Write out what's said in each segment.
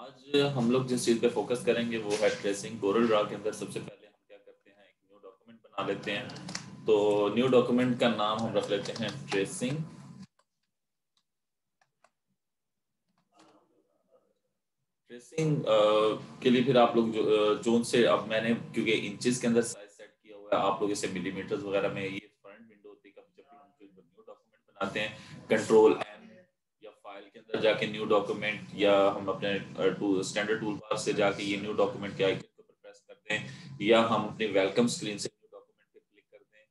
आज हम लोग जिस चीज़ पे फोकस करेंगे वो है ट्रेसिंग। कोरल ड्रा के अंदर सबसे पहले हम क्या करते हैं, एक न्यू डॉक्यूमेंट बना लेते हैं। तो न्यू डॉक्यूमेंट का नाम हम रख लेते हैं ट्रेसिंग। ट्रेसिंग के लिए फिर आप लोग जोन से, अब मैंने क्योंकि इंचेस के अंदर साइज सेट किया हुआ है, आप लोग इसे मिलीमीटर्स वगैरह में, ये फ्रंट विंडो होती है कभी जब भी हम कोई न्यू डॉक्यूमेंट बनाते हैं, कंट्रोल एन या फाइल के अंदर जाके न्यू डॉक्यूमेंट, या हम अपने स्टैंडर्ड टूल बार से जाके ये न्यू डॉक्यूमेंट के आइकन के ऊपर प्रेस करते हैं, या हम अपनी वेलकम स्क्रीन से न्यू डॉक्यूमेंट पे क्लिक करते हैं।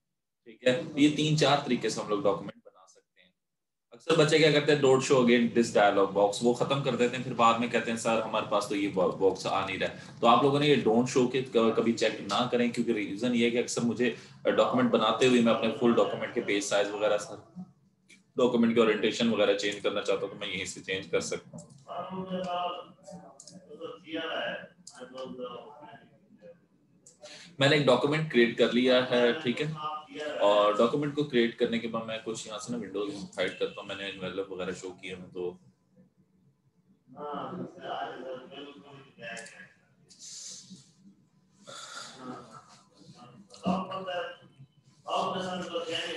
ठीक है, तो ये तीन चार तरीके से हम लोग डॉक्यूमेंट बना सकते हैं। अक्सर बच्चे क्या करते हैं, don't show again this dialogue box, वो खत्म कर देते हैं, फिर बाद में कहते हैं सर हमारे पास तो ये बॉक्स आ नहीं रहा है। तो आप लोगों ने ये डोंट शो के कभी चेक ना करें, क्योंकि रीजन ये है कि अक्सर मुझे डॉक्यूमेंट बनाते हुए मैं अपने फुल डॉक्यूमेंट के पेज साइज वगैरह सर डॉक्यूमेंट की ओरिएंटेशन वगैरह चेंज करना चाहता हूँ, तो मैं यहीं से चेंज कर सकता हूँ। मैंने एक डॉक्यूमेंट क्रिएट कर लिया है, ठीक है। और डॉक्यूमेंट को क्रिएट करने के बाद मैं कुछ यहाँ से ना विंडोज हाइड करता हूँ, मैंने एनवेलप वगैरह शो किए हैं तो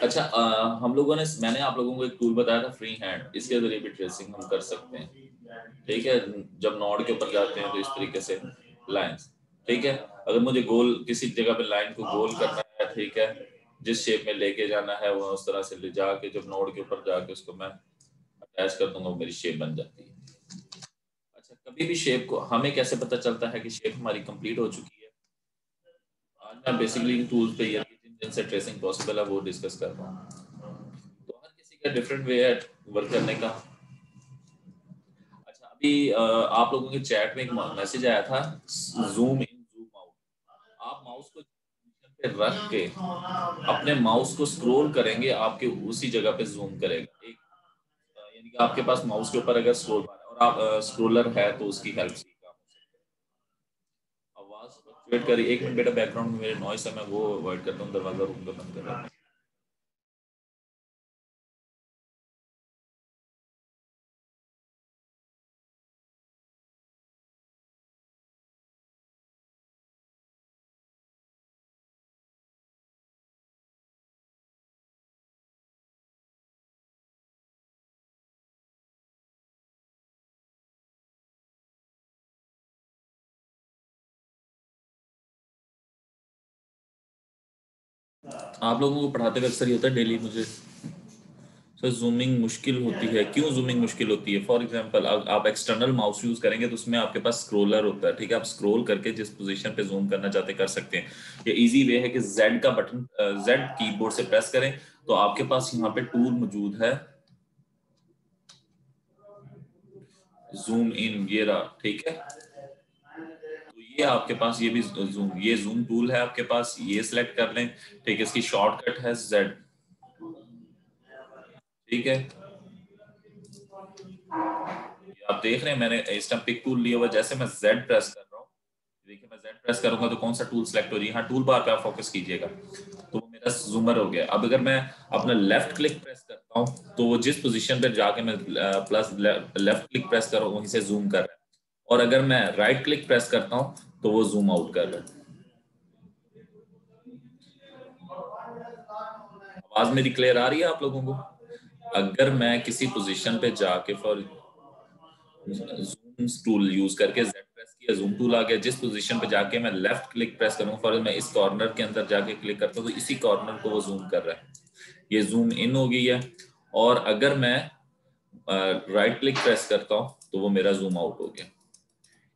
अच्छा। हम लोगों ने, मैंने आप लोगों को एक टूल बताया था फ्री हैंड, इसके जरिए भी ट्रेसिंग हम कर सकते हैं। ठीक है, जब नोड के ऊपर जाते हैं तो इस तरीके से लाइंस, ठीक है। अगर मुझे गोल किसी जगह पे लाइन को गोल करना है, ठीक है, जिस शेप में लेके जाना है वो उस तरह से ले जाके जब नोड के ऊपर जाके उसको मैं अटैच कर दूंगा, वो मेरी शेप बन जाती है। अच्छा, कभी भी शेप को हमें कैसे पता चलता है कि शेप हमारी कंप्लीट हो चुकी है? आज मैं बेसिकली इन टूल्स पे या जिनसे ट्रेसिंग पॉसिबल है वो डिस्कस कर रहा हूँ। तो हर किसी का डिफरेंट वे है वर्क करने का। अच्छा, अभी आप लोगों के चैट में एक मैसेज आया था, जूम इन जूम आउट। आप माउस को पे रख के अपने माउस को स्क्रॉल करेंगे, आपके उसी जगह पे जूम करेगा। एक यानी कि आपके पास माउस के ऊपर अगर स्क्रॉल बार है और आप स्क्रॉलर है तो उसकी हेल्प से काम हो सकता है। आवाज फ्लक्चुएट करी, एक मिनट बेटा, बैकग्राउंड में मेरे नॉइस है, मैं वो अवॉइड करता हूँ, दरवाजा रूम का बंद कर रहा हूँ। आप लोगों को पढ़ाते हुए अक्सर ये होता है डेली मुझे, सर जूमिंग मुश्किल होती है। क्यों जूमिंग मुश्किल होती है? फॉर एग्जांपल आप एक्सटर्नल माउस यूज करेंगे तो उसमें आपके पास स्क्रोलर होता है, ठीक है, आप स्क्रॉल करके जिस पोजीशन पे जूम करना चाहते कर सकते हैं। ये इजी वे है कि जेड का बटन, जेड कीबोर्ड से प्रेस करें तो आपके पास यहाँ पे टूल मौजूद है, जूम इन, ये रहा, ठीक है। तो ये आपके पास, ये भी जूम, ये जूम टूल है आपके पास, ये सिलेक्ट कर लें, ठीक है। इसकी शॉर्टकट है जेड, ठीक है। आप देख रहे हैं मैंने इस टाइम पिक टूल लिया हुआ, जैसे मैं जेड प्रेस कर रहा हूँ, देखिए मैं जेड प्रेस करूंगा तो कौन सा टूल सेलेक्ट हो रही है, यहाँ टूल बार पे आप फोकस कीजिएगा, तो वो मेरा जूमर हो गया। अब अगर मैं अपना लेफ्ट क्लिक प्रेस करता हूँ तो वो जिस पोजीशन पे जाके मैं प्लस लेफ्ट क्लिक प्रेस कर रहा हूँ वहीं से जूम कर रहा है, और अगर मैं राइट क्लिक प्रेस करता हूँ तो वो जूम आउट कर रहा है। आवाज मेरी क्लियर आ रही है आप लोगों को? अगर मैं किसी पोजीशन पे जाके, फॉर जूम टूल यूज करके जेड प्रेस किया, जूम टूल आ गया, जिस पोजीशन पे जाके मैं लेफ्ट क्लिक प्रेस करूंगा, फॉर मैं इस कॉर्नर के अंदर जाके क्लिक करता हूँ तो इसी कॉर्नर को वो जूम कर रहा है, ये जूम इन हो गई है। और अगर मैं राइट क्लिक प्रेस करता हूँ तो वो मेरा जूम आउट हो गया।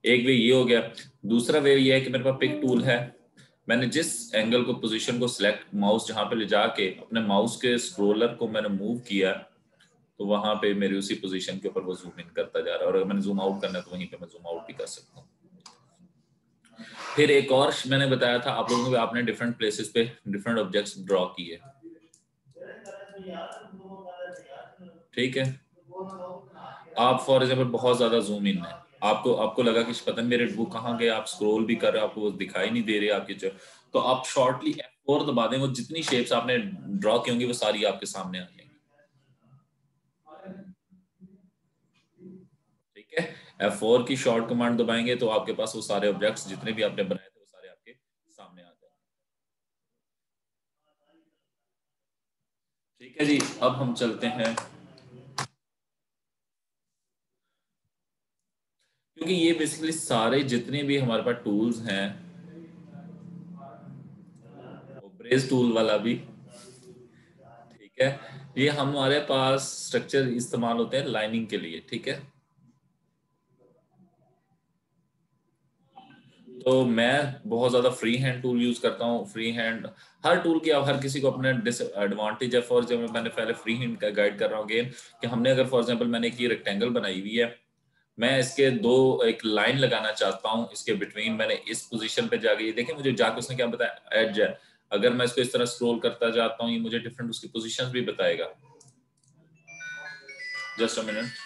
एक वे ये हो गया। दूसरा वे ये है कि मेरे पास पिक टूल है, मैंने जिस एंगल को, पोजीशन को सिलेक्ट, माउस जहां पे ले जाके अपने माउस के स्क्रोलर को मैंने मूव किया तो वहां पे मेरी उसी पोजीशन के ऊपर वो जूम इन करता जा रहा है, और अगर मैंने जूम आउट करना है तो वहीं पे मैं जूम आउट भी कर सकता हूँ। फिर एक और मैंने बताया था आप लोगों को, आपने डिफरेंट प्लेसेस पे डिफरेंट ऑब्जेक्ट्स ड्रॉ किए, ठीक है। आप फॉर एग्जाम्पल बहुत ज्यादा जूम इन है, आपको आपको लगा कि पता नहीं मेरे वो कहाँ गए, आप स्क्रॉल भी कर रहे हो, आपको वो दिखाई नहीं दे रहे आपके तो आप शॉर्टली F4 दबा दें, वो जितनी शेप्स आपने ड्रॉ की होंगी वो सारी आपके सामने आ जाएंगी, ठीक है। F4 की शॉर्ट कमांड दबाएंगे तो आपके पास वो सारे ऑब्जेक्ट्स जितने भी आपने बनाए थे वो सारे आपके सामने आ जाएंगे। ठीक है जी, अब हम चलते हैं, क्योंकि ये बेसिकली सारे जितने भी हमारे पास टूल्स हैं, ब्रेस टूल वाला भी, ठीक है, ये हमारे पास स्ट्रक्चर इस्तेमाल होते हैं लाइनिंग के लिए। ठीक है, तो मैं बहुत ज़्यादा फ्री हैंड टूल यूज़ करता हूँ। फ्री हैंड, हर टूल की हर किसी को अपने डिसएडवांटेज है। फॉर एग्जाम्पल मैंने पहले फ्री हैंड का गाइड कर रहा हूँ अगेन, कि हमने अगर फॉर एग्जाम्पल मैंने एक ये रेक्टेंगल बनाई हुई है, मैं इसके दो एक लाइन लगाना चाहता हूँ इसके बिटवीन, मैंने इस पोजीशन पे जाके, ये देखिए मुझे जाके उसने क्या बताया, एज है। अगर मैं इसको इस तरह स्क्रॉल करता जाता हूँ, ये मुझे डिफरेंट उसकी पोजीशंस भी बताएगा। Just a minute.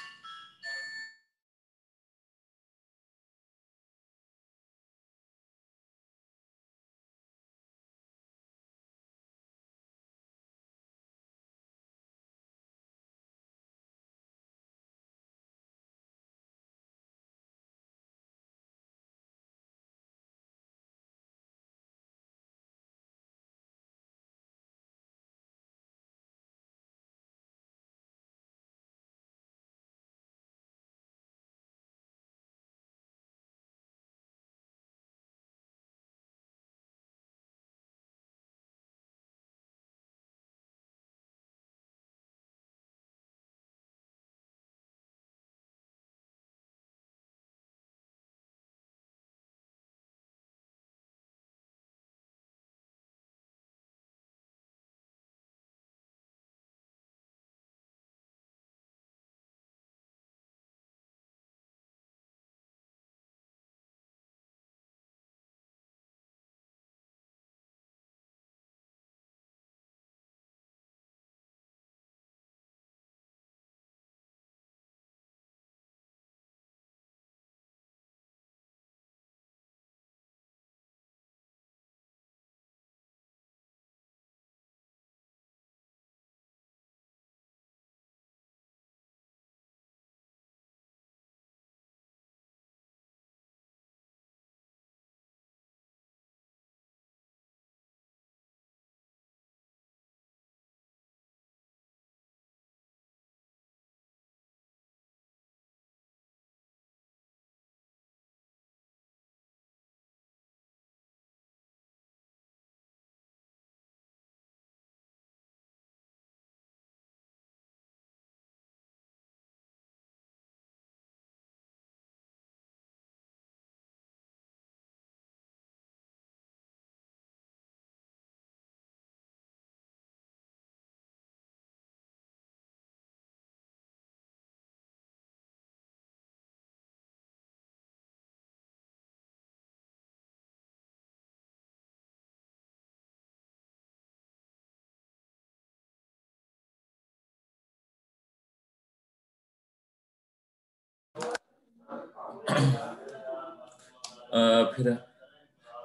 फिर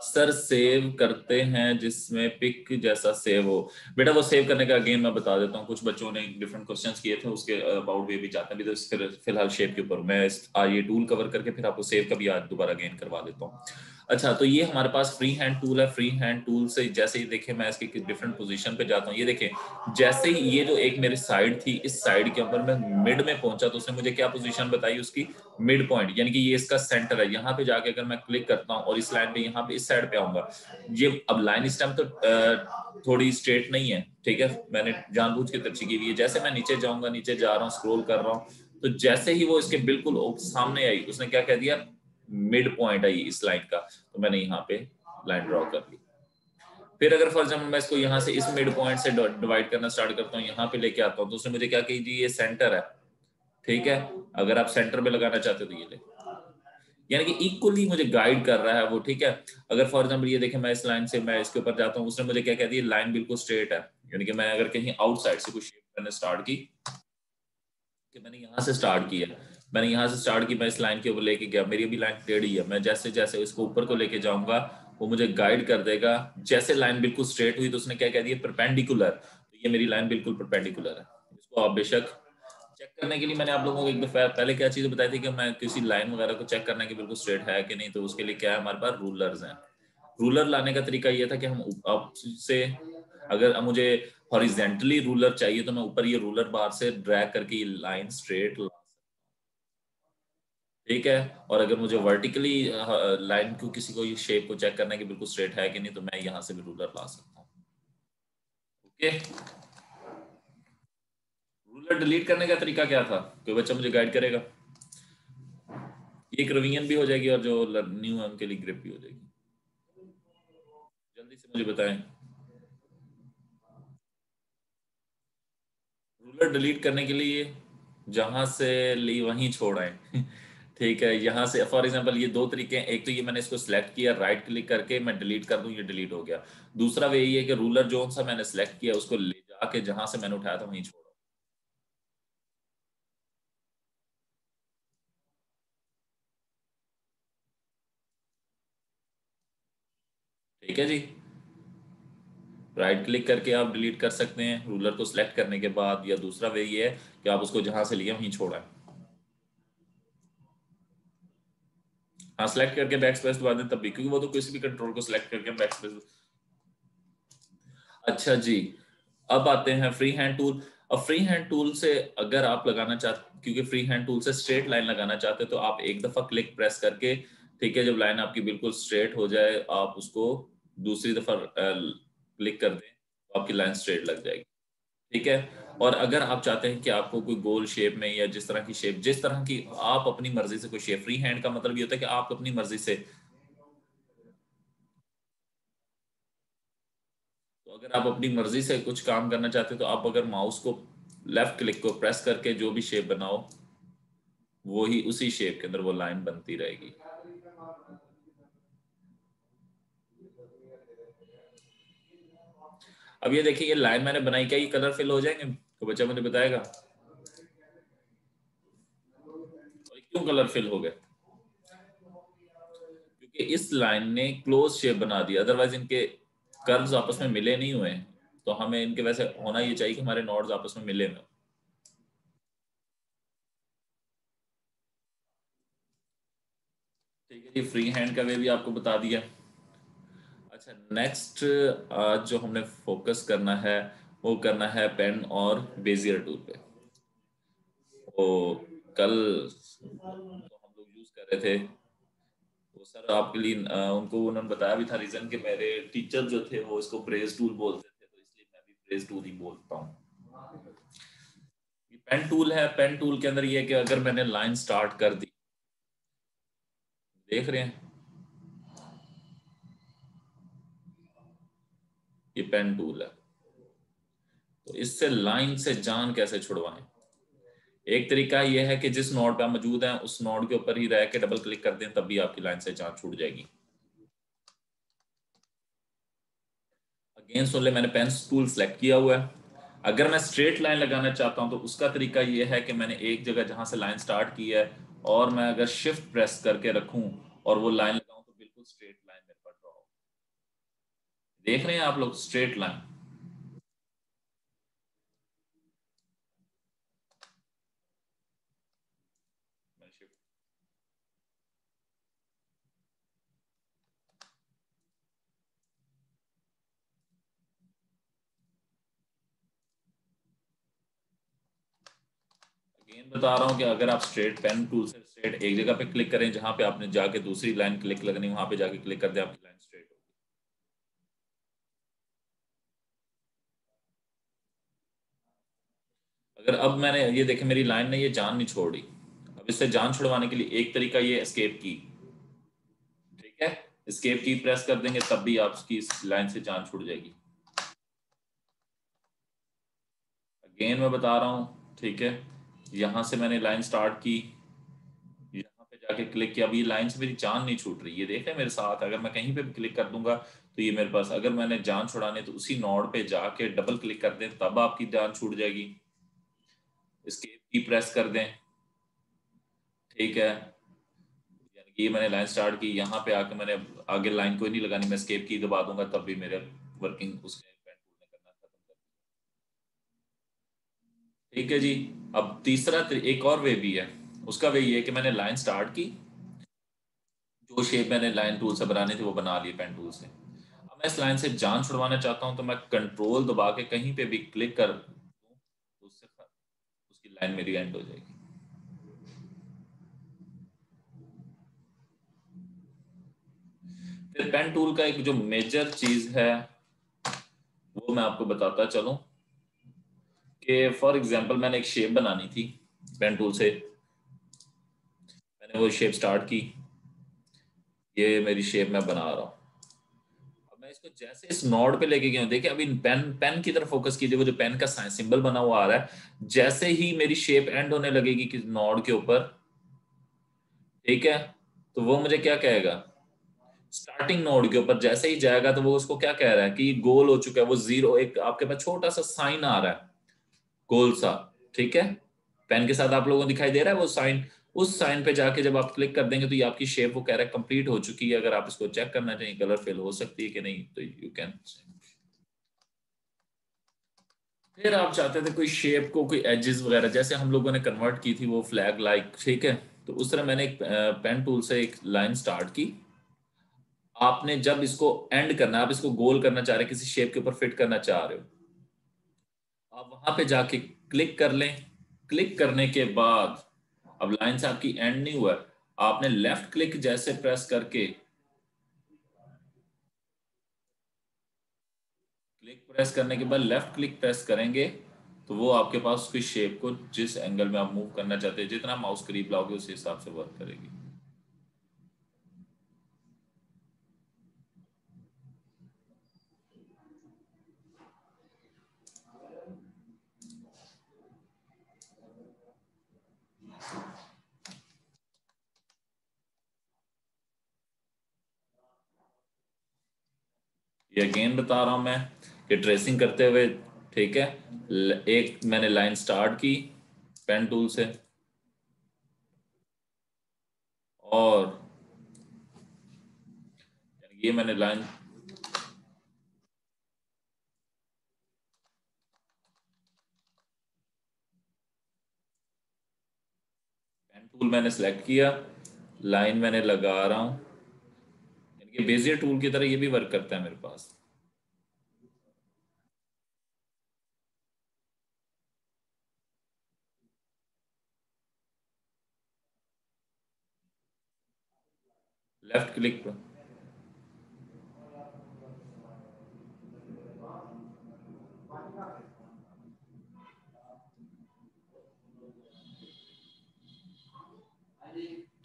सर सेव करते हैं जिसमें पिक जैसा सेव हो। बेटा वो सेव करने का अगेन मैं बता देता हूँ, कुछ बच्चों ने डिफरेंट क्वेश्चंस किए थे उसके अबाउट वे भी चाहते हैं भी, तो फिर फिलहाल शेप के ऊपर मैं ये टूल कवर करके फिर आपको सेव का भी आज दोबारा अगेन करवा देता हूँ। अच्छा, तो ये हमारे पास फ्री हैंड टूल है। फ्री हैंड टूल से जैसे ही देखें मैं इसकी डिफरेंट पोजीशन पे जाता हूँ, ये देखें जैसे ही ये जो एक मेरी साइड थी, इस साइड के ऊपर मैं मिड में पहुंचा तो उसने मुझे क्या पोजीशन बताई उसकी, मिड पॉइंट, यानी कि ये इसका सेंटर है। यहाँ पे जाके अगर मैं क्लिक करता हूँ और इस लाइन पे यहाँ पे इस साइड पे आऊंगा, ये अब लाइन इस टाइम तो थोड़ी स्ट्रेट नहीं है, ठीक है, मैंने जानबूझ के तरछी की हुई है। जैसे मैं नीचे जाऊंगा, नीचे जा रहा हूँ, स्क्रॉल कर रहा हूँ, तो जैसे ही वो इसके बिल्कुल सामने आई, उसने क्या कह दिया, मिड पॉइंट आई इस लाइन का, तो मैंने यहाँ पे लाइन ड्रॉ कर ली। फिर अगर फॉर एग्जाम्पल मैं इसको यहाँ से इस मिड पॉइंट से डिवाइड करना स्टार्ट करता हूँ, यहाँ पे लेके आता हूँ, तो उसने मुझे क्या कही जी, ये सेंटर है, ठीक है, अगर आप सेंटर पे लगाना चाहते हो तो ये ले, यानी कि इक्वली मुझे गाइड कर रहा है वो। ठीक है, अगर फॉर एग्जाम्पल ये देखें मैं इस लाइन से मैं इसके ऊपर जाता हूँ, उसने मुझे क्या कह दिया, लाइन बिल्कुल स्ट्रेट है, यानी कि मैं अगर कहीं आउटसाइड से कुछ शेप करने स्टार्ट की, कि मैंने यहाँ से स्टार्ट किया, मैंने यहाँ से स्टार्ट की, मैं इस लाइन के ऊपर लेके गया, मेरी अभी लाइन टेढ़ी है, मैं जैसे जैसे इसको ऊपर को लेके जाऊंगा वो मुझे गाइड कर देगा। जैसे लाइन बिल्कुल स्ट्रेट हुई तो उसने क्या कह दिया, परपेंडिकुलर, तो ये मेरी लाइन बिल्कुल परपेंडिकुलर है। इसको आप बेशक चेक करने के लिए मैंने आप लोगों को एक दफा पहले क्या चीज़ बताई थी कि मैं किसी लाइन वगैरह को चेक करना कि बिल्कुल स्ट्रेट है कि नहीं, तो उसके लिए क्या है हमारे पास रूलर्स हैं। रूलर लाने का तरीका ये था कि हम अब से अगर मुझे हॉरिजेंटली रूलर चाहिए तो मैं ऊपर ये रूलर बार से ड्रैग करके ये लाइन स्ट्रेट ला सकता हूं, ठीक है। और अगर मुझे वर्टिकली लाइन को किसी को ये शेप को चेक करना है कि बिल्कुल स्ट्रेट है कि नहीं, तो मैं यहाँ से भी रूलर ला सकता हूँ। ओके, रूलर डिलीट करने का तरीका क्या था, कोई बच्चा मुझे गाइड करेगा? ये एक रिवीजन भी हो जाएगी और जो न्यू है उनके लिए ग्रिप भी हो जाएगी। जल्दी से मुझे बताएं। रूलर डिलीट करने के लिए जहां से ली वहीं छोड़ आए ठीक है, यहाँ से फॉर एग्जांपल ये दो तरीके हैं। एक तो ये मैंने इसको सिलेक्ट किया, राइट क्लिक करके मैं डिलीट कर दूं, ये डिलीट हो गया। दूसरा वे ये है कि रूलर जो सा मैंने सिलेक्ट किया उसको ले जाके जहां से मैंने उठाया था वहीं छोड़ा। ठीक है जी, राइट क्लिक करके आप डिलीट कर सकते हैं रूलर को सिलेक्ट करने के बाद, या दूसरा वे ये है कि आप उसको जहां से लिए वहीं छोड़ा है। हाँ, सिलेक्ट करके बैक स्पेस दबा दें तब भी, क्योंकि वो तो किसी भी कंट्रोल को सिलेक्ट करके बैक स्पेस। अच्छा जी, अब आते हैं फ्री हैंड टूल। अब फ्री हैंड टूल से अगर आप लगाना चाहते, क्योंकि फ्री हैंड टूल से स्ट्रेट लाइन लगाना चाहते हैं, तो आप एक दफा क्लिक प्रेस करके, ठीक है, जब लाइन आपकी बिल्कुल स्ट्रेट हो जाए आप उसको दूसरी दफा क्लिक कर दें तो आपकी लाइन स्ट्रेट लग जाएगी। ठीक है। और अगर आप चाहते हैं कि आपको कोई गोल शेप में या जिस तरह की शेप, जिस तरह की आप अपनी मर्जी से कोई शेप, फ्री हैंड का मतलब ये होता है कि आप अपनी मर्जी से, तो अगर आप अपनी मर्जी से कुछ काम करना चाहते हो तो आप अगर माउस को लेफ्ट क्लिक को प्रेस करके जो भी शेप बनाओ, वो ही उसी शेप के अंदर वो लाइन बनती रहेगी। अब ये देखिए, ये लाइन मैंने बनाई, क्या ये कलर फिल हो जाएंगे? तो बच्चा मुझे बताएगा क्यों कलर फिल हो गए? क्योंकि इस लाइन ने क्लोज शेप बना दी, अदरवाइज इनके कर्व्स आपस में मिले नहीं हुए हैं। तो हमें इनके वैसे होना ये चाहिए कि हमारे नोड्स आपस में मिले ना। ठीक है जी, फ्री हैंड का वे भी आपको बता दिया। अच्छा, नेक्स्ट आज जो हमने फोकस करना है वो करना है पेन और बेजियर टूल पे। तो कल जो हम लोग यूज कर रहे थे वो सर आपके लिए उनको उन्होंने बताया भी था रीजन कि मेरे टीचर जो थे वो इसको प्रेज टूल बोलते थे, तो इसलिए मैं भी प्रेज टूल ही बोलता हूँ। ये पेन टूल है, पेन टूल के अंदर ये है कि अगर मैंने लाइन स्टार्ट कर दी, देख रहे हैं, ये पेन टूल है। तो इससे लाइन से जान कैसे छुड़वाएं? एक तरीका यह है कि जिस नोड पे आप मौजूद हैं उस नोड के ऊपर ही रह के डबल क्लिक कर दें, तब भी आपकी लाइन से जान छूट जाएगी। अगेन सुन ले, मैंने पेन टूल सेलेक्ट किया हुआ है। अगर मैं स्ट्रेट लाइन लगाना चाहता हूं तो उसका तरीका यह है कि मैंने एक जगह जहां से लाइन स्टार्ट की है और मैं अगर शिफ्ट प्रेस करके रखूं और वो लाइन लगाऊं तो बिल्कुल स्ट्रेट लाइन मेरे पास ड्रॉ हो। देख रहे हैं आप लोग स्ट्रेट लाइन? मैं शिफ्ट, अगेन बता रहा हूं कि अगर आप स्ट्रेट पेन टूल से स्ट्रेट एक जगह पे क्लिक करें, जहां पे आपने जाके दूसरी लाइन क्लिक लगनी वहां पे जाके क्लिक कर दें, आपकी लाइन स्ट्रेट होगी। अगर अब मैंने ये देखे मेरी लाइन ने ये जान नहीं छोड़ी, अब इससे जान छुड़वाने के लिए एक तरीका ये एस्केप की, ठीक है, एस्केप की प्रेस कर देंगे तब भी आपकी इस लाइन से जान छूट जाएगी। अगेन मैं बता रहा हूँ, ठीक है, यहाँ से मैंने लाइन स्टार्ट की, यहाँ पे जाके क्लिक किया, अभी ये लाइन से मेरी जान नहीं छूट रही, ये देख रहे हैं मेरे साथ, अगर मैं कहीं पे भी क्लिक कर दूंगा तो ये मेरे पास, अगर मैंने जान छुड़ाने तो उसी नोड पे जाके डबल क्लिक कर दें तब आपकी जान छूट जाएगी। एस्केप की प्रेस कर दें, ठीक है, यानी कि ये मैंने लाइन स्टार्ट की, यहाँ पे आके मैंने आगे लाइन कोई नहीं लगानी, मैं एस्केप की दबा दूंगा तब भी मेरे वर्किंग उसने पेन टूल ने करना खत्म कर दिया। ठीक है जी। अब तीसरा एक और वे भी है, उसका वे ये है कि मैंने लाइन स्टार्ट की, जो शेप मैंने लाइन टूल से बनानी थी वो बना ली पेन टूल से। अब मैं इस लाइन से जान छुड़वाना चाहता हूं, तो मैं कंट्रोल दबा के कहीं पे भी क्लिक कर दूं, तो उससे उसकी लाइन मेरी एंड हो जाएगी। फिर पेन टूल का एक जो मेजर चीज है वो मैं आपको बताता चलूं कि फॉर एग्जांपल मैंने एक शेप बनानी थी पेन टूल से, मैंने वो शेप स्टार्ट की, ये मेरी शेप मैं बना रहा हूँ। अब मैं इसको जैसे इस नोड पे लेके गया हूँ, देखिए अभी पेन पेन की तरफ फोकस कीजिए, वो जो पेन का सिंबल बना हुआ आ रहा है, जैसे ही मेरी शेप एंड होने लगेगी कि नोड के ऊपर, ठीक है, तो वो मुझे क्या कहेगा, स्टार्टिंग नोड के ऊपर जैसे ही जाएगा तो वो उसको क्या कह रहा है कि ये गोल हो चुका है, वो जीरो, एक आपके पास छोटा सा साइन आ रहा है गोल सा, ठीक है, पेन के साथ आप लोगों को दिखाई दे रहा है वो साइन, उस साइन पे जाके जब आप क्लिक कर देंगे तो ये आपकी शेप वो कह रहा है कंप्लीट हो चुकी है। अगर आप इसको चेक करना चाहिए कलर फिल हो सकती है कि नहीं, तो यू कैन। फिर आप चाहते थे कोई शेप को, कोई एजेस वगैरह, जैसे हम लोगों ने कन्वर्ट की थी वो फ्लैग लाइक, ठीक है, तो उस तरह मैंने एक पेन टूल से एक लाइन स्टार्ट की। आपने जब इसको एंड करना, आप इसको गोल करना चाह रहे हैं, किसी शेप के ऊपर फिट करना चाह रहे हो, आप वहां पे जाके क्लिक कर लें। क्लिक करने के बाद अब लाइन से आपकी एंड नहीं हुआ है, आपने लेफ्ट क्लिक जैसे प्रेस करके, क्लिक प्रेस करने के बाद लेफ्ट क्लिक प्रेस करेंगे, तो वो आपके पास उसकी शेप को जिस एंगल में आप मूव करना चाहते हैं, जितना माउस करीब लाओगे उस हिसाब से वर्क करेगी। ये अगेन बता रहा हूं मैं कि ट्रेसिंग करते हुए, ठीक है, एक मैंने लाइन स्टार्ट की पेन टूल से, और ये मैंने लाइन, पेन टूल मैंने सेलेक्ट किया, लाइन मैंने लगा रहा हूं, यानी कि बेजियर टूल की तरह ये भी वर्क करता है मेरे पास। लेफ्ट क्लिक,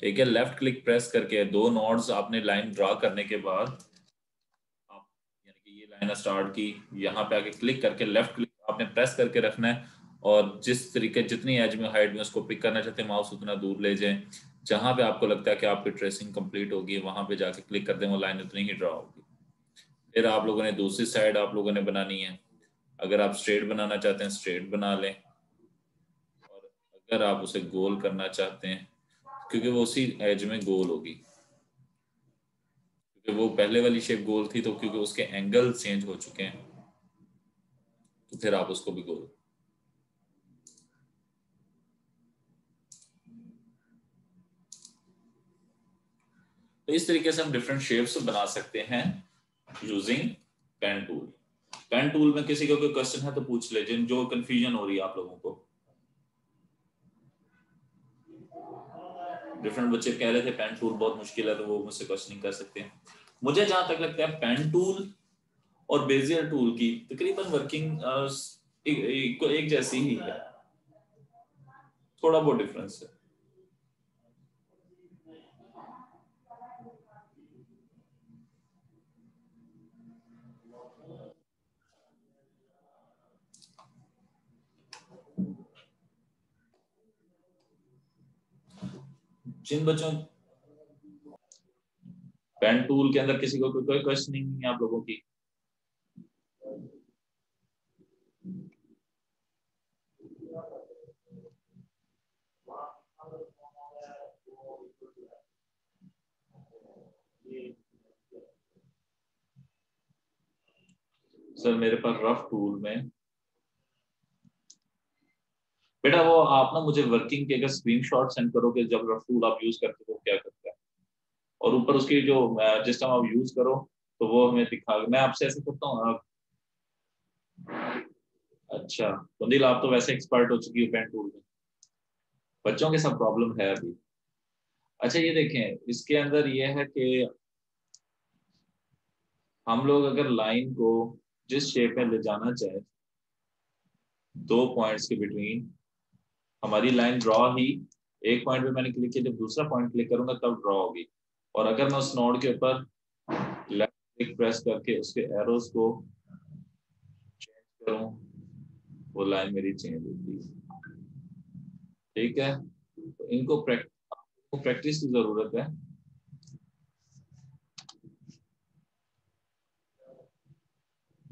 ठीक है, लेफ्ट क्लिक प्रेस करके दो नोड्स आपने लाइन ड्रा करने के बाद, आप यानी कि ये लाइन स्टार्ट की, यहाँ पे आके क्लिक करके लेफ्ट क्लिक आपने प्रेस करके रखना है, और जिस तरीके जितनी एज में हाइट में उसको पिक करना चाहते हैं माउस उतना दूर ले जाएं, जहां पे आपको लगता है कि आपकी ट्रेसिंग कंप्लीट होगी वहां पे जाके क्लिक कर दें, वो लाइन उतनी ही ड्रा होगी। फिर आप लोगों ने दूसरी साइड आप लोगों ने बनानी है, अगर आप स्ट्रेट बनाना चाहते हैं स्ट्रेट बना लें, और अगर आप उसे गोल करना चाहते हैं, क्योंकि वो उसी एज में गोल होगी, क्योंकि वो पहले वाली शेप गोल थी, तो क्योंकि उसके एंगल चेंज हो चुके हैं, तो फिर आप उसको भी गोल। तो इस तरीके से हम डिफरेंट शेप्स बना सकते हैं using pen tool. Pen tool में किसी को कोई क्वेश्चन है तो पूछ ले, जिन जो कंफ्यूजन हो रही है आप लोगों को। डिफरेंट बच्चे कह रहे थे पेन टूल बहुत मुश्किल है, तो वो मुझसे क्वेश्चनिंग कर सकते हैं। मुझे जहां तक लगता है पेन टूल और बेजियर टूल की तकरीबन वर्किंग एक जैसी ही है, थोड़ा बहुत डिफरेंस है। जिन बच्चों, पेन टूल के अंदर किसी को कोई क्वेश्चनिंग नहीं है आप लोगों की? सर मेरे पास रफ टूल में, बेटा वो आप ना मुझे वर्किंग के अगर स्क्रीनशॉट सेंड करोगे जब रफ टूल आप यूज करते हो क्या करते हैं, और ऊपर उसकी जो जिस टाइम आप यूज करो तो वो हमें दिखा, मैं आपसे ऐसे करता हूँ आप। अच्छा कुंदिल आप तो वैसे एक्सपर्ट हो चुकी हो पेन टूल में, बच्चों के सब प्रॉब्लम है अभी। अच्छा ये देखें इसके अंदर ये है कि हम लोग अगर लाइन को जिस शेप में ले जाना चाहे, दो पॉइंट्स के बिटवीन हमारी लाइन ड्रॉ ही, एक पॉइंट पे मैंने क्लिक किया, जब दूसरा पॉइंट क्लिक करूंगा तब ड्रॉ होगी। और अगर मैं उस नोड के ऊपर लेफ्ट क्लिक प्रेस करके उसके एरोज को चेंज करूं, वो लाइन मेरी चेंज होती है। ठीक है, तो इनको प्रैक्टिस की जरूरत है।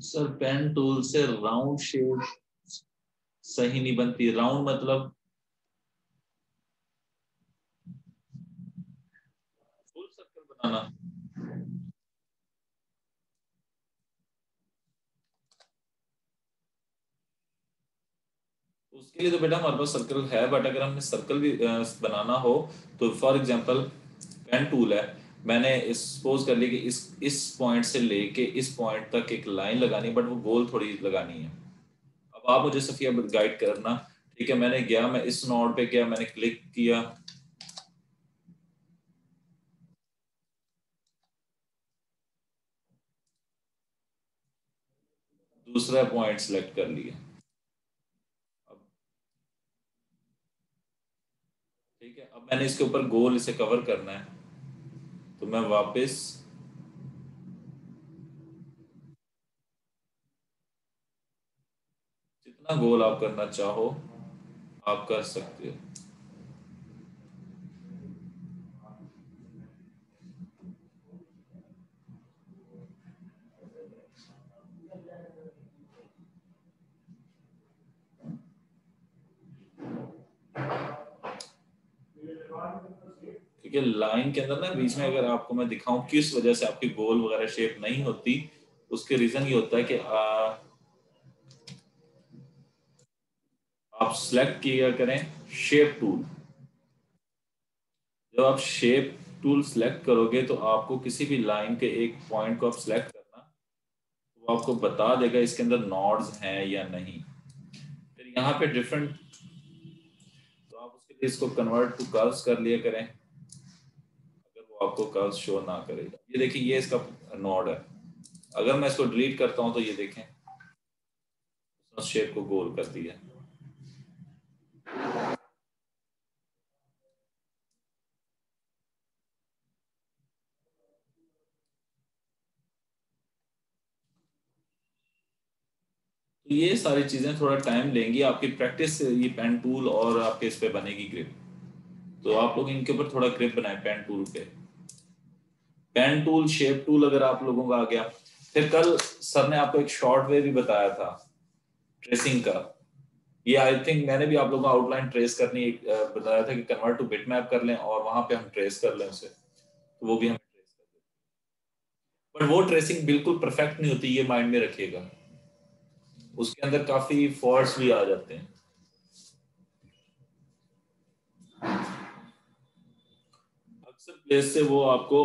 सर पेन टूल से राउंड शेप सही नहीं बनती, राउंड मतलब फुल सर्कल बनाना। उसके लिए तो बेटा हमारे पास सर्कल है, बट अगर हमने सर्कल भी बनाना हो तो फॉर एग्जांपल पेन टूल है, मैंने सपोज कर लिया कि इस पॉइंट से लेके इस पॉइंट तक एक लाइन लगानी है, बट वो गोल थोड़ी लगानी है। अब आप मुझे सफिया गाइड करना। ठीक है, मैंने गया, मैं इस नोड पे गया, मैंने क्लिक किया, दूसरा पॉइंट सेलेक्ट कर लिया। अब ठीक है, अब मैंने इसके ऊपर गोल इसे कवर करना है, तो मैं वापस जितना गोल आप करना चाहो आप कर सकते हो। क्योंकि लाइन के अंदर ना बीच में अगर आपको मैं दिखाऊं किस वजह से आपकी गोल वगैरह शेप नहीं होती, उसके रीजन ये होता है कि आप सेलेक्ट किया करें शेप टूल। जब आप शेप टूल सेलेक्ट करोगे तो आपको किसी भी लाइन के एक पॉइंट को आप सेलेक्ट करना, तो वो आपको बता देगा इसके अंदर नॉड्स हैं या नहीं। फिर यहाँ पे डिफरेंट, तो आप उसके लिए इसको कन्वर्ट टू कर्व्स कर लिया करें, अगर वो आपको कर्व्स शो ना करेगा। ये देखिए ये इसका नॉड है, अगर मैं इसको डिलीट करता हूँ तो ये देखें उसने शेप को गोल कर दिया। तो ये सारी चीजें थोड़ा टाइम लेंगी, आपकी प्रैक्टिस से ये पेन टूल और आपके इस पे बनेगी ग्रिप। तो आप लोग इनके ऊपर थोड़ा ग्रिप बनाए पेन टूल पे। पेन टूल शेप टूल अगर आप लोगों का आ गया, फिर कल सर ने आपको एक शॉर्ट वे भी बताया था ट्रेसिंग का। ये आई थिंक मैंने भी आप लोगों को आउटलाइन ट्रेस करनी बताया था कि कन्वर्ट टू बिटमैप कर लें और वहां पे हम ट्रेस कर लें उसे, तो वो भी हम ट्रेस कर लें। पर वो ट्रेसिंग बिल्कुल परफेक्ट नहीं होती, ये माइंड में रखिएगा, उसके अंदर काफी फॉल्ट्स भी आ जाते हैं। अक्सर प्लेस से वो आपको,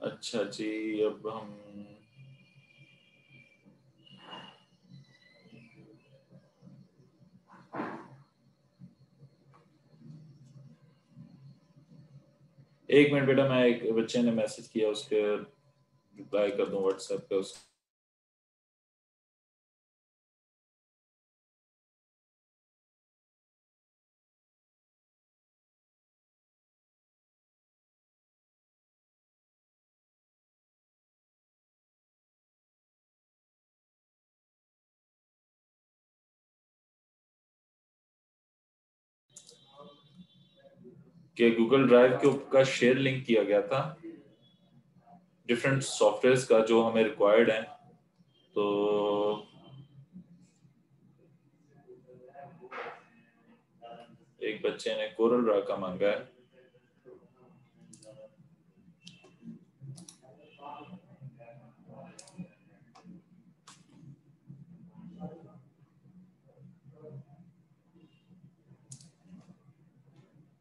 अच्छा जी अब हम, एक मिनट बेटा, मैं एक बच्चे ने मैसेज किया उसके रिप्लाई कर दूं व्हाट्सएप पे उस कि गूगल ड्राइव के का शेयर लिंक किया गया था डिफरेंट सॉफ्टवेयर्स का जो हमें रिक्वायर्ड है। तो एक बच्चे ने कोरल ड्रा का मांगा है।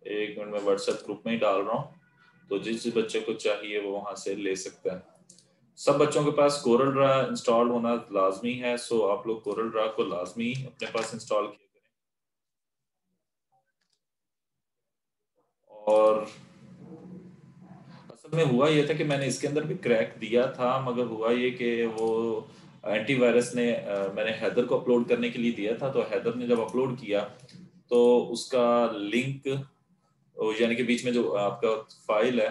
एक मिनट में व्हाट्सएप ग्रुप में ही डाल रहा हूँ, तो जिस बच्चे को चाहिए वो वहां से ले सकता है। सब बच्चों के पास कोरल ड्रा इंस्टॉल होना लाजमी है, सो आप लोग कोरल ड्रा को लाजमी अपने पास इंस्टॉल किया करें। और असल में हुआ ये था कि मैंने इसके अंदर भी क्रैक दिया था, मगर हुआ ये कि वो एंटीवायरस ने मैंने हैदर को अपलोड करने के लिए दिया था, तो हैदर ने जब अपलोड किया तो उसका लिंक, यानी कि बीच में जो आपका फाइल है,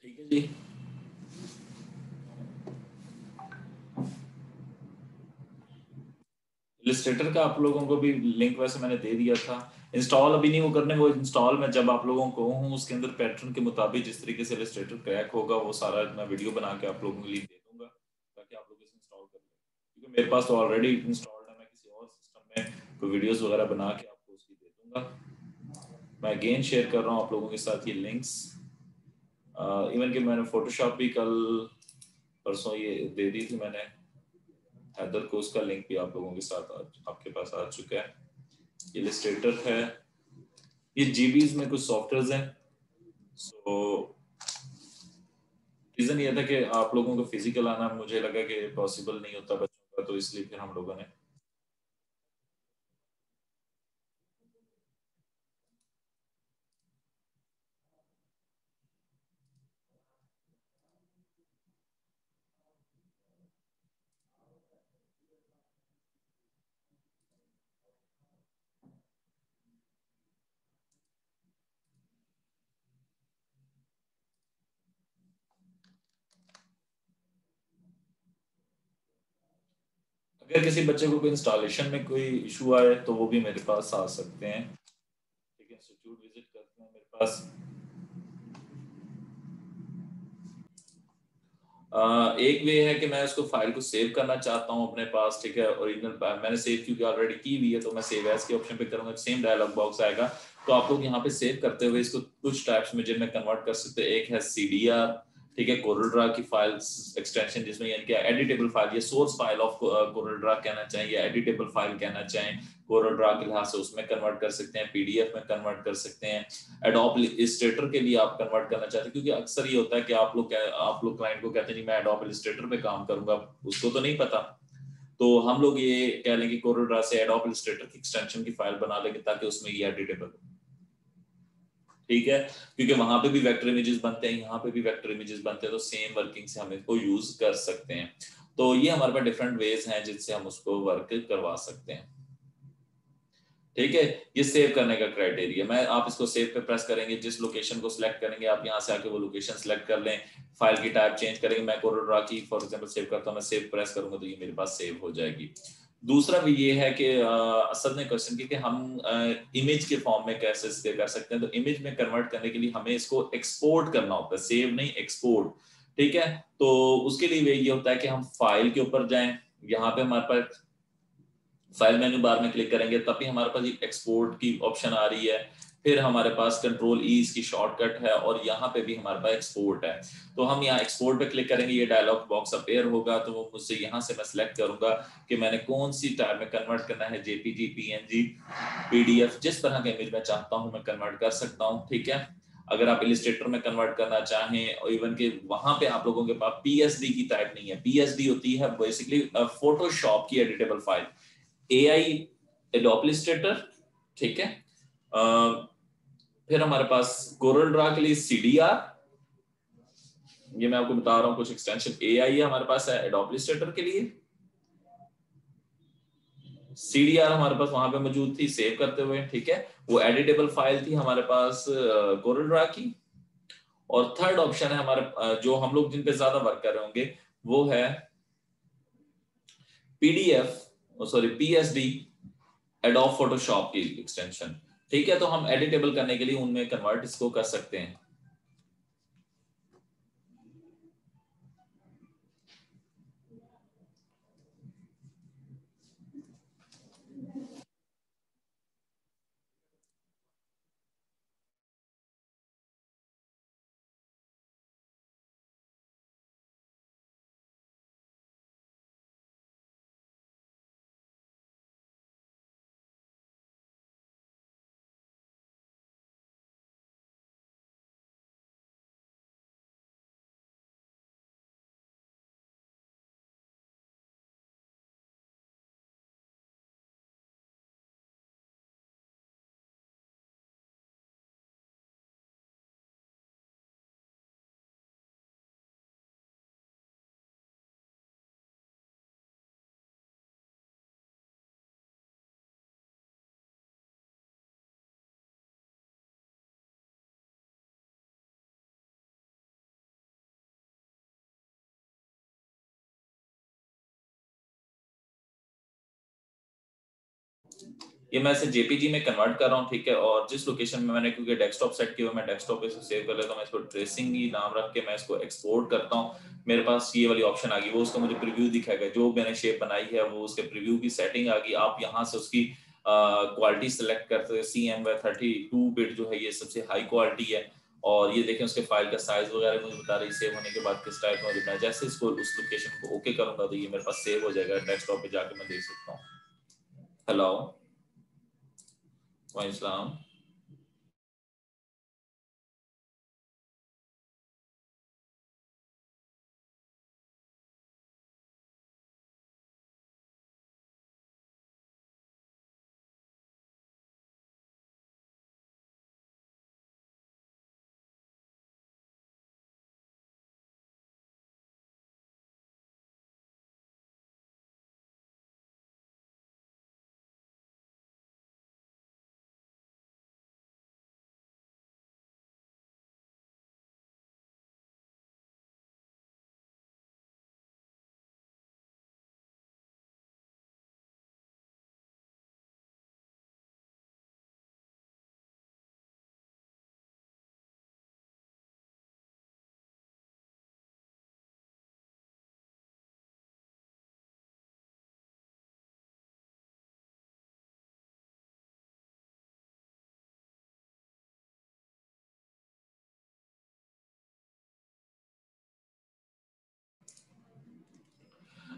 ठीक है जी। इलिस्ट्रेटर का आप लोगों को भी लिंक वैसे मैंने दे दिया था। इंस्टॉल अभी नहीं वो करने, वो इंस्टॉल में जब आप लोगों को हूँ उसके अंदर पैटर्न के मुताबिक जिस तरीके से इलिस्ट्रेटर क्रैक होगा वो सारा मैं वीडियो बना के आप लोगों के लिए दे दूंगा, ताकि आप लोग इसे इंस्टॉल कर लें। क्योंकि मेरे पास तो ऑलरेडी इंस्टॉल्ड है, मैं किसी और सिस्टम में कोई वीडियोस वगैरह बना के आपको उसकी दे दूंगा। मैं अगेन शेयर कर रहा हूँ आप लोगों के साथ ये लिंक्स। इवन कि मैंने फोटोशॉप भी कल परसों ये दे दी थी मैंने हैदर को, उसका लिंक भी आप लोगों के साथ आपके पास आ चुका है। इलिस्ट्रेटर है, ये जीबीज में कुछ सॉफ्टवेयर हैं। सो रीजन ये था कि आप लोगों को फिजिकल आना मुझे लगा कि पॉसिबल नहीं होता बच्चों का, तो इसलिए फिर हम लोगों ने अगर किसी बच्चे को कोई इंस्टॉलेशन में कोई इशू आए तो वो भी मेरे पास आ सकते हैं। ठीक है, इंस्टीट्यूट विजिट करते हैं मेरे पास। एक वे है कि मैं उसको फाइल को सेव करना चाहता हूँ अपने पास। ठीक है, ओरिजिनल मैंने सेव क्योंकि ऑलरेडी की हुई है, तो मैं सेव एज के ऑप्शन पे करूंगा, सेम डायलॉग बॉक्स आएगा। तो आप लोग यहाँ पे सेव करते हुए इसको कुछ टाइप्स में जिनमें कन्वर्ट कर सकते हैं। एक है सीडीआर, ठीक है, कोरल ड्रा की फाइल्स एक्सटेंशन, जिसमें यानी कि एडिटेबल फाइल, ये source file of Corel Draw कहना चाहिए या एडिटेबल फाइल कहना चाहें कोरल ड्रा के लिहाज से, उसमें कन्वर्ट कर सकते हैं, पीडीएफ में कन्वर्ट कर सकते हैं। एडोब इलिस्ट्रेटर के लिए आप कन्वर्ट करना चाहते हैं, क्योंकि अक्सर ये होता है कि आप लोग क्लाइंट को कहते हैं जी मैं एडोब इलिस्ट्रेटर पे काम करूंगा, उसको तो नहीं पता। तो हम लोग ये कह लें कि कोरल ड्रा से एडोब इलिस्ट्रेटर की एक्सटेंशन की फाइल बना लेंगे ताकि उसमें ये एडिटेबल हो। ठीक है, क्योंकि वहां पे भी वेक्टर इमेजेस बनते हैं, यहाँ पे भी वेक्टर इमेजेस बनते हैं, तो सेम वर्किंग से हम इसको यूज कर सकते हैं। तो ये हमारे पास डिफरेंट वेज हैं जिनसे हम उसको वर्क करवा सकते हैं। ठीक है, ये सेव करने का क्राइटेरिया, मैं आप इसको सेव पे प्रेस करेंगे, जिस लोकेशन को सिलेक्ट करेंगे आप यहाँ से आके वो लोकेशन सिलेक्ट कर लें, फाइल की टाइप चेंज करेंगे। मैं कोरल ड्रा की फॉर एग्जांपल सेव करता हूँ, मैं सेव प्रेस करूंगा तो ये मेरे पास सेव हो जाएगी। दूसरा भी ये है कि असद ने क्वेश्चन किया कि हम इमेज के फॉर्म में कैसे सेव कर सकते हैं। तो इमेज में कन्वर्ट करने के लिए हमें इसको एक्सपोर्ट करना होता है, सेव नहीं एक्सपोर्ट। ठीक है, तो उसके लिए ये होता है कि हम फाइल के ऊपर जाएं, यहाँ पे हमारे पास फाइल मेन्यू बार में क्लिक करेंगे तभी हमारे पास एक्सपोर्ट की ऑप्शन आ रही है। फिर हमारे पास कंट्रोल ई इसकी शॉर्टकट है और यहाँ पे भी हमारे पास एक्सपोर्ट है। तो हम यहाँ एक्सपोर्ट पे क्लिक करेंगे, ये डायलॉग बॉक्स अपेयर होगा, तो वो मुझसे यहाँ से मैं सिलेक्ट करूंगा कि मैंने कौन सी टाइप में कन्वर्ट करना है, जेपीजी, पीएनजी, पीडीएफ, जिस तरह का इमेज मैं चाहता हूँ मैं कन्वर्ट कर सकता हूँ। ठीक है, अगर आप इलिस्ट्रेटर में कन्वर्ट करना चाहें, और इवन के वहां पे आप लोगों के पास पीएसडी की टाइप नहीं है। पीएसडी होती है बेसिकली फोटोशॉप की editable file. AI adobe Illustrator, ठीक है। फिर हमारे पास कोरल ड्रा के लिए सीडीआर, ये मैं आपको बता रहा हूँ कुछ एक्सटेंशन। एआई हमारे पास है एडोब इलिस्ट्रेटर के लिए, सीडीआर हमारे पास वहां पे मौजूद थी सेव करते हुए, ठीक है। वो एडिटेबल फाइल थी हमारे पास कोरल ड्रा की। और थर्ड ऑप्शन है हमारे जो हम लोग जिन पे ज्यादा वर्क कर रहे होंगे, वो है PDF, sorry PSD, adobe Photoshop की एक्सटेंशन, ठीक है। तो हम एडिटेबल करने के लिए उनमें कन्वर्ट इसको कर सकते हैं। ये मैं इसे जेपीजी में कन्वर्ट कर रहा हूँ, ठीक है। और जिस लोकेशन में मैंने, क्योंकि डेस्कटॉप सेट किया हुआ, मैं डेस्कटॉप पे सेव कर लेता हूँ। मैं इसको ट्रेसिंग ही नाम रख के मैं इसको एक्सपोर्ट करता हूँ। मेरे पास ये वाली ऑप्शन आ गई, वो उसका मुझे प्रीव्यू दिखाएगा। जो मैंने शेप बनाई है वो उसके प्रीव्यू की सेटिंग आ गई। आप यहाँ से उसकी क्वालिटी सेलेक्ट करते हैं। CMY32 बिट जो है ये सबसे हाई क्वालिटी है। और ये देखें उसके फाइल का साइज वगैरह मुझे बता रही है सेव होने के बाद किस टाइप में दिखना है। जैसे इसको उस लोकेशन को ओके करूंगा तो ये मेरे पास सेव हो जाएगा। डेस्कटॉप पे जाके मैं देख सकता हूँ। हेलो, वालेकुम सलाम।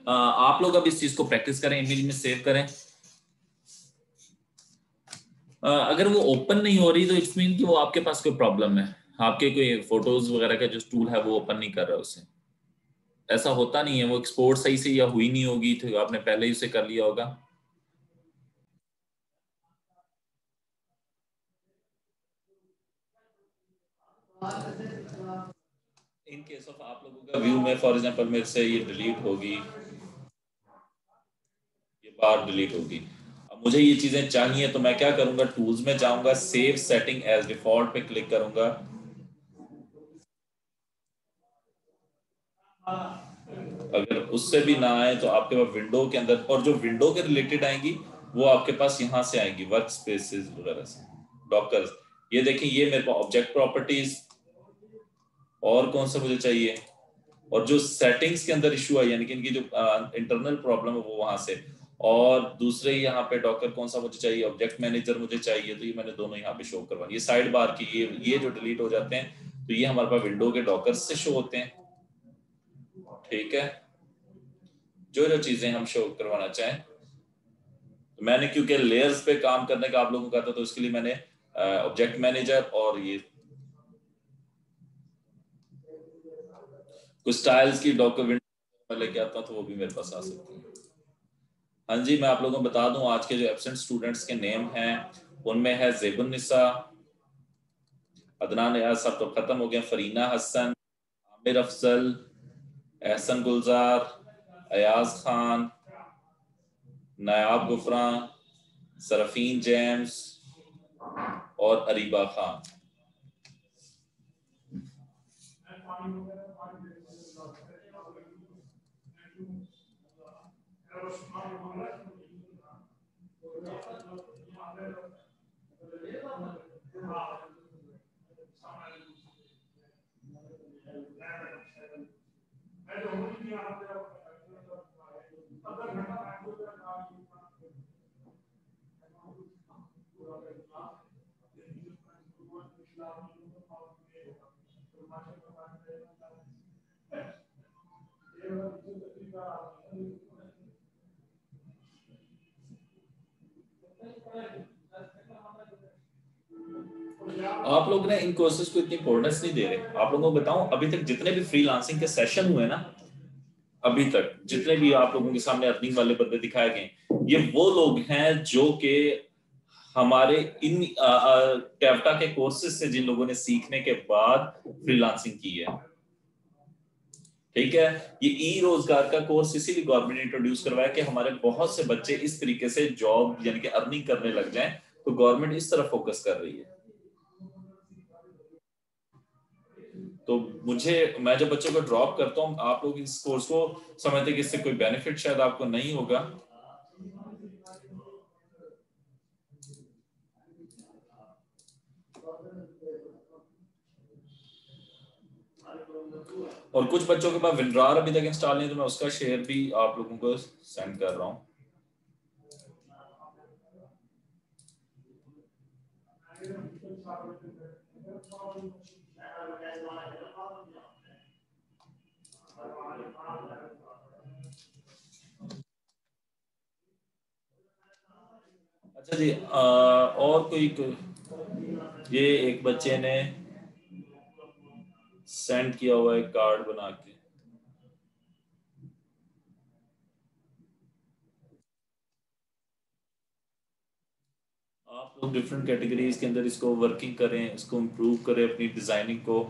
आप लोग अब इस चीज को प्रैक्टिस करें, इमेज में सेव करें। अगर वो ओपन नहीं हो रही तो इट्स मीन कि वो आपके पास कोई प्रॉब्लम है। आपके कोई फोटोज वगैरह का जो टूल है वो ओपन नहीं कर रहा है उसे। ऐसा होता नहीं है, वो एक्सपोर्ट सही से या हुई नहीं होगी तो आपने पहले ही उसे कर लिया होगा। इन केस ऑफ आप लोगों का व्यू में फॉर एग्जांपल मेरे से ये डिलीट होगी, ये बार डिलीट होगी। अब मुझे ये चीजें चाहिए तो मैं क्या करूंगा, टूल्स में जाऊंगा, सेव सेटिंग एज डिफॉल्ट पे क्लिक करूंगा। अगर उससे भी ना आए तो आपके पास विंडो के अंदर, और जो विंडो के रिलेटेड आएंगी वो आपके पास यहाँ से आएंगी, वर्क स्पेसेस वगैरह से, डॉकर्स। ये देखिए, ये मेरे पास ऑब्जेक्ट प्रॉपर्टीज, और कौन सा मुझे चाहिए, और जो सेटिंग्स के अंदर इशू है यानी कि इनकी जो इंटरनल प्रॉब्लम है वो वहां से। और दूसरे यहाँ पे डॉकर कौन सा मुझे चाहिए, ऑब्जेक्ट मैनेजर मुझे चाहिए, तो ये मैंने दोनों यहाँ पे शो करवा। ये साइड बार की, ये जो डिलीट हो जाते हैं तो ये हमारे पास विंडो के डॉकर्स से शो होते हैं, ठीक है। जो जो चीजें हम शो करवाना चाहें, तो मैंने क्योंकि लेयर्स पे काम करने का आप लोगों का था तो इसके लिए मैंने ऑब्जेक्ट मैनेजर और ये कुछ स्टाइल्स की डॉक्यूमेंट मैं लेके आता हूँ तो वो भी मेरे पास आ सकती है। हाँ जी, मैं आप लोगों को बता दूं आज के जो एब्सेंट स्टूडेंट्स के नेम हैं उनमें है ज़ेबुन्निसा, अदनान यार सब तो खत्म हो गया, फरीना हसन, आमिर अफजल, एहसन गुलजार, अयाज खान, नायाब गुफरान, सरफीन जेम्स और अरीबा खान। आप लोग ने इन कोर्सेज को इतनी इंपॉर्टेंस नहीं दे रहे। आप लोगों को बताऊं, अभी तक जितने भी फ्रीलांसिंग के सेशन हुए ना, अभी तक जितने भी आप लोगों के सामने अर्निंग वाले बंदे दिखाए गए, ये वो लोग हैं जो कि हमारे इन कैप्टा के कोर्सेज से जिन लोगों ने सीखने के बाद फ्रीलांसिंग की है। ठीक है, ये ई रोजगार का कोर्स इसीलिए गवर्नमेंट ने इंट्रोड्यूस करवाया कि हमारे बहुत से बच्चे इस तरीके से जॉब यानी कि अर्निंग करने लग जाएं, तो गवर्नमेंट इस तरफ फोकस कर रही है। तो मैं जब बच्चों को ड्रॉप करता हूँ, आप लोग इस कोर्स को समझते कि इससे कोई बेनिफिट शायद आपको नहीं होगा, और कुछ बच्चों के पास विंड्रार अभी तक इंस्टॉल नहीं, तो मैं उसका शेयर भी आप लोगों को सेंड कर रहा हूँ। अच्छा जी, और ये एक बच्चे ने सेंड किया हुआ है कार्ड बना के। आप लोग डिफरेंट कैटेगरीज के अंदर इसको वर्किंग करें, इसको इम्प्रूव करें अपनी डिजाइनिंग को।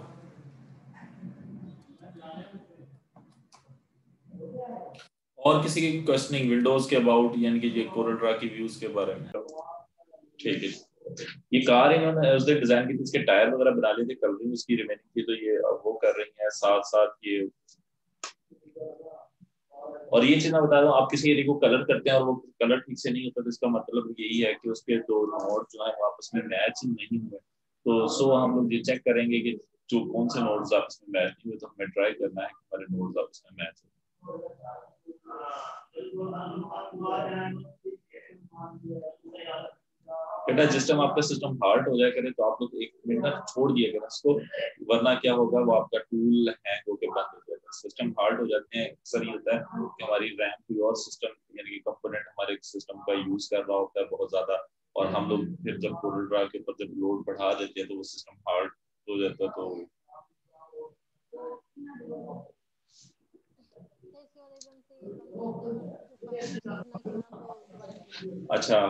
और किसी की क्वेश्चनिंग विंडोज के अबाउट यानी कि ये कोरल ड्रा की व्यूज के बारे में? ठीक है, ये कार इन्होंने उसने डिजाइन की थी, इसके टायर वगैरह बना लिए थे, कलरिंग उसकी रिमेनिंग थी, तो ये अब वो कर रही है साथ साथ ये। और ये चीज मैं बता रहा हूँ, आप किसी एरिया को कलर करते हैं और वो कलर ठीक से नहीं होता, तो इसका मतलब यही है कि उसके दो नोड जो है आपस में मैच नहीं हुए। तो सो हम लोग ये चेक करेंगे कि जो कौन से नोड्स आपस में मैच नहीं हुए, तो हमें ट्राई करना है कि हमारे नोड्स आपस में मैच हो। बेटा जिस टाइम आपका सिस्टम हार्ड हो जाए करे, तो आप लोग एक मिनट छोड़ दिया करें उसको, वरना क्या होगा, वो आपका टूल हैंग होकर बंद हो जाएगा। सिस्टम हार्ड हो जाते हैं, अक्सर ये होता है कि हमारी रैम कोई और सिस्टम यानी कि कंपोनेंट हमारे सिस्टम का यूज कर रहा होता है बहुत ज्यादा, और हम लोग फिर जब कोरल ड्रा के ऊपर जब लोड बढ़ा देते हैं तो वो सिस्टम हार्ड हो जाता है। तो अच्छा,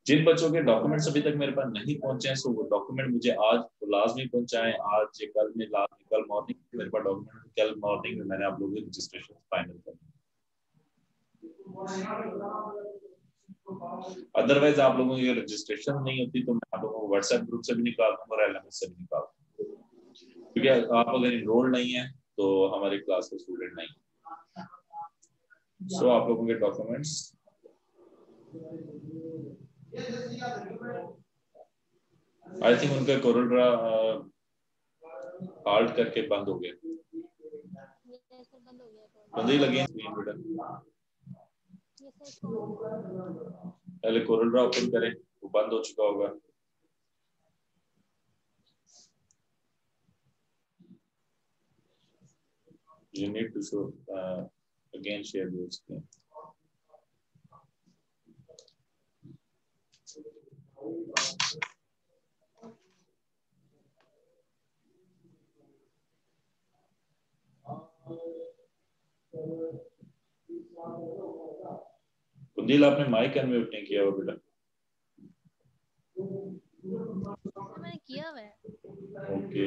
जिन बच्चों के डॉक्यूमेंट्स अभी तक मेरे पास नहीं पहुंचे हैं, सो वो डॉक्यूमेंट मुझे आज लाजमी पहुंचाएं, आज या कल में, कल मॉर्निंग मेरे पास डॉक्यूमेंट, कल मॉर्निंग में मैंने आप लोगों की रजिस्ट्रेशन फाइनल कर। अदरवाइज आप लोगों की रजिस्ट्रेशन नहीं होती तो मैं आप लोगों को व्हाट्सएप ग्रुप से भी निकाल दूंगा और एलएमएस से भी निकाल दूंगा, क्योंकि आप अगर इनरोल नहीं है तो हमारी क्लास के स्टूडेंट नहीं। सो आप लोगों के डॉक्यूमेंट्स आई थिंक उनका कोरल ड्रा हार्ड करके बंद हो गया, बंद ही लगे स्क्रीन बटन। पहले कोरल ड्रा ओपन करें, वो बंद हो चुका होगा। You need to show again share your screen. दिल आपने माइक अनम्यूट नहीं किया हुआ बेटा। तो मैंने किया हुआ है। ओके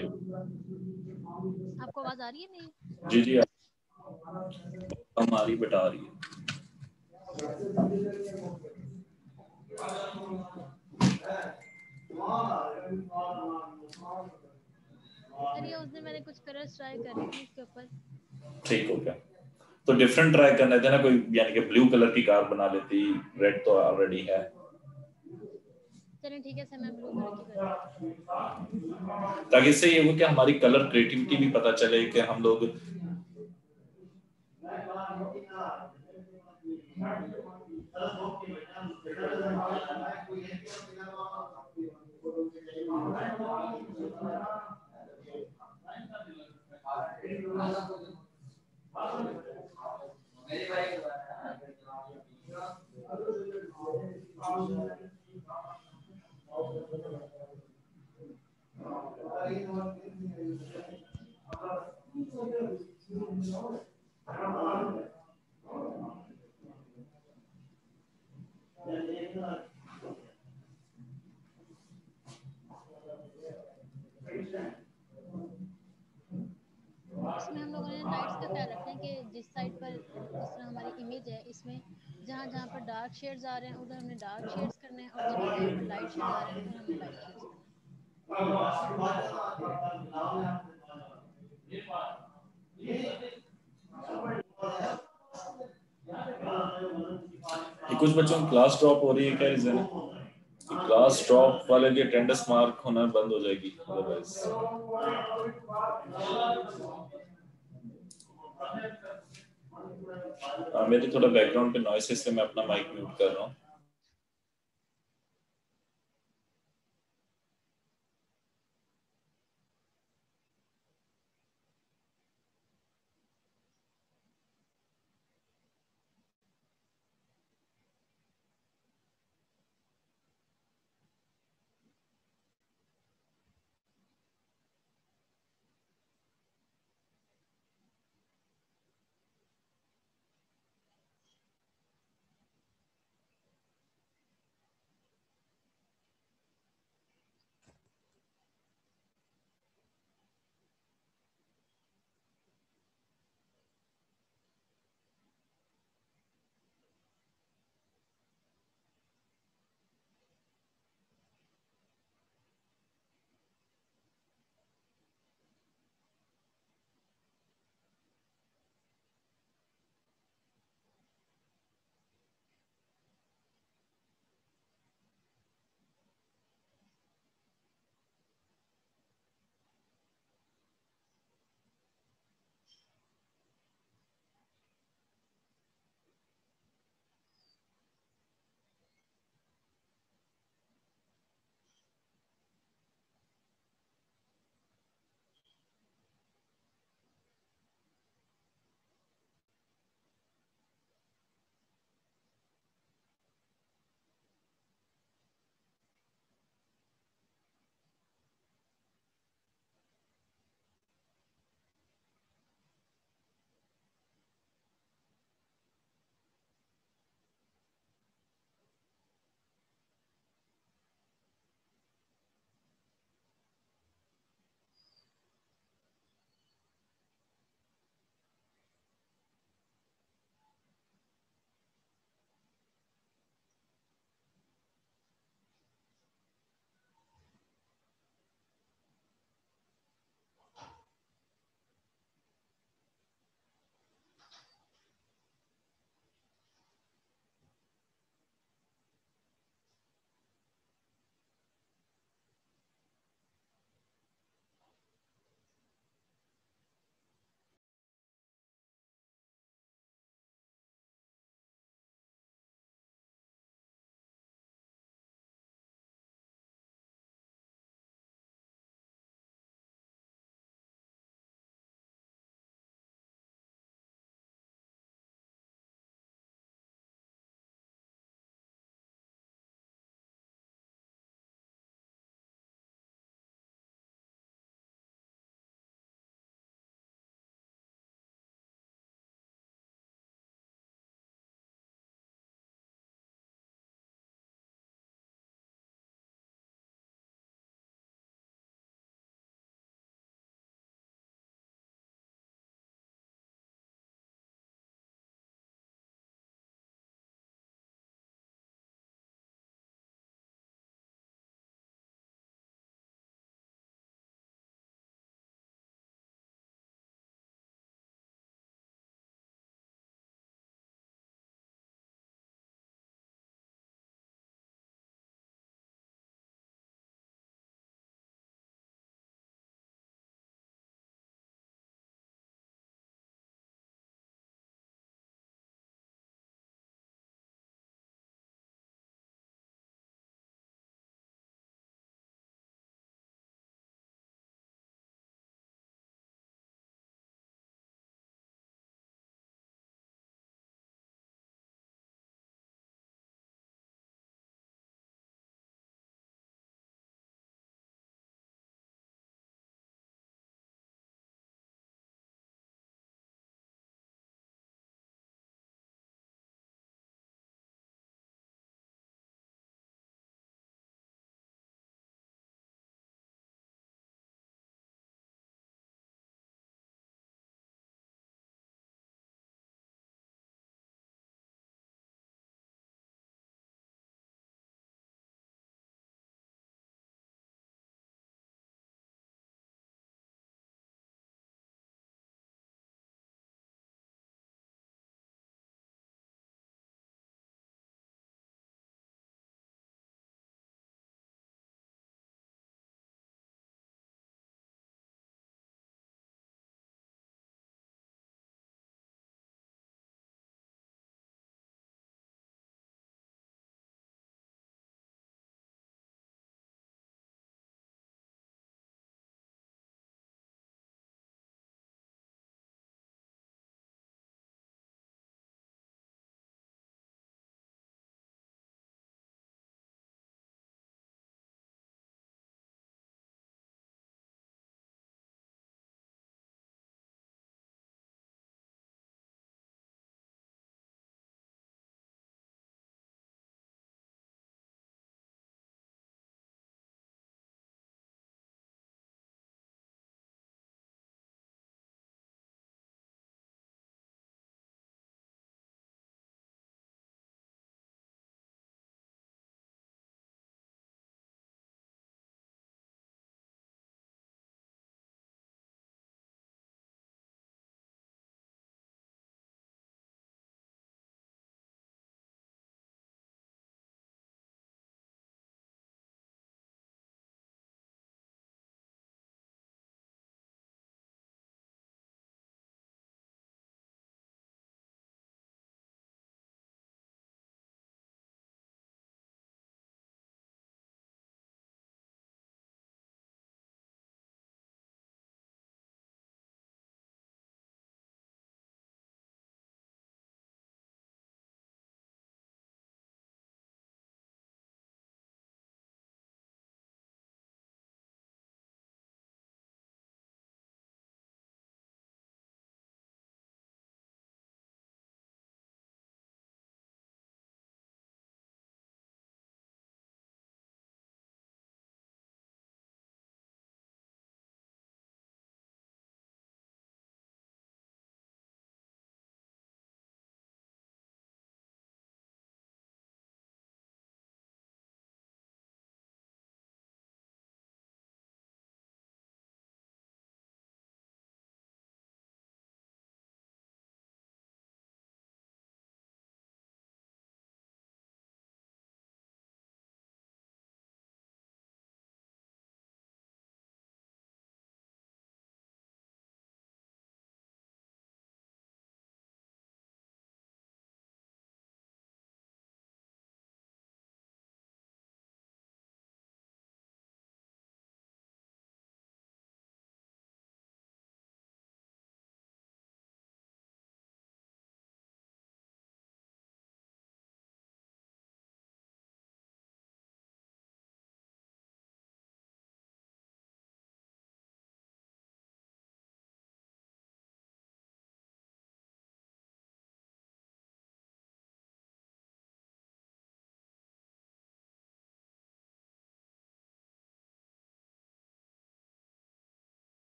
आपको आवाज आ रही है मेरी? जी जी हमारी बेटा आ रही है। चलिए उस दिन मैंने कुछ कलर्स ट्राई कर रही थी इसके ऊपर। ठीक हो गया तो डिफरेंट ट्राई करने थे ना कोई, यानी कि ब्लू कलर की कार बना लेती, रेड तो ऑलरेडी है। चलिए ठीक है सर, मैं ब्लू कलर की करती हूँ। ताकि इससे ये हो कि हमारी कलर क्रिएटिविटी भी पता चले कि हम लोग इसमें हम लोगों ने लाइट्स का ख्याल रखना है कि जिस साइड पर जिस तरह हमारी इमेज है, इसमें जहाँ जहाँ पर डार्क शेड्स आ रहे हैं उधर हमने डार्क शेड्स करना है, और जहाँ जहाँ पर लाइट शेड्स आ रहे हैं उधर हमने लाइट शेड्स करना है। ये कुछ बच्चों की क्लास ड्रॉप हो रही है, क्या रीजन है? क्लास ड्रॉप वाले की अटेंडेंस मार्क होना बंद हो जाएगी अदरवाइज। मेरे थोड़ा बैकग्राउंड पे नॉइस है इसलिए मैं अपना माइक म्यूट कर रहा हूँ।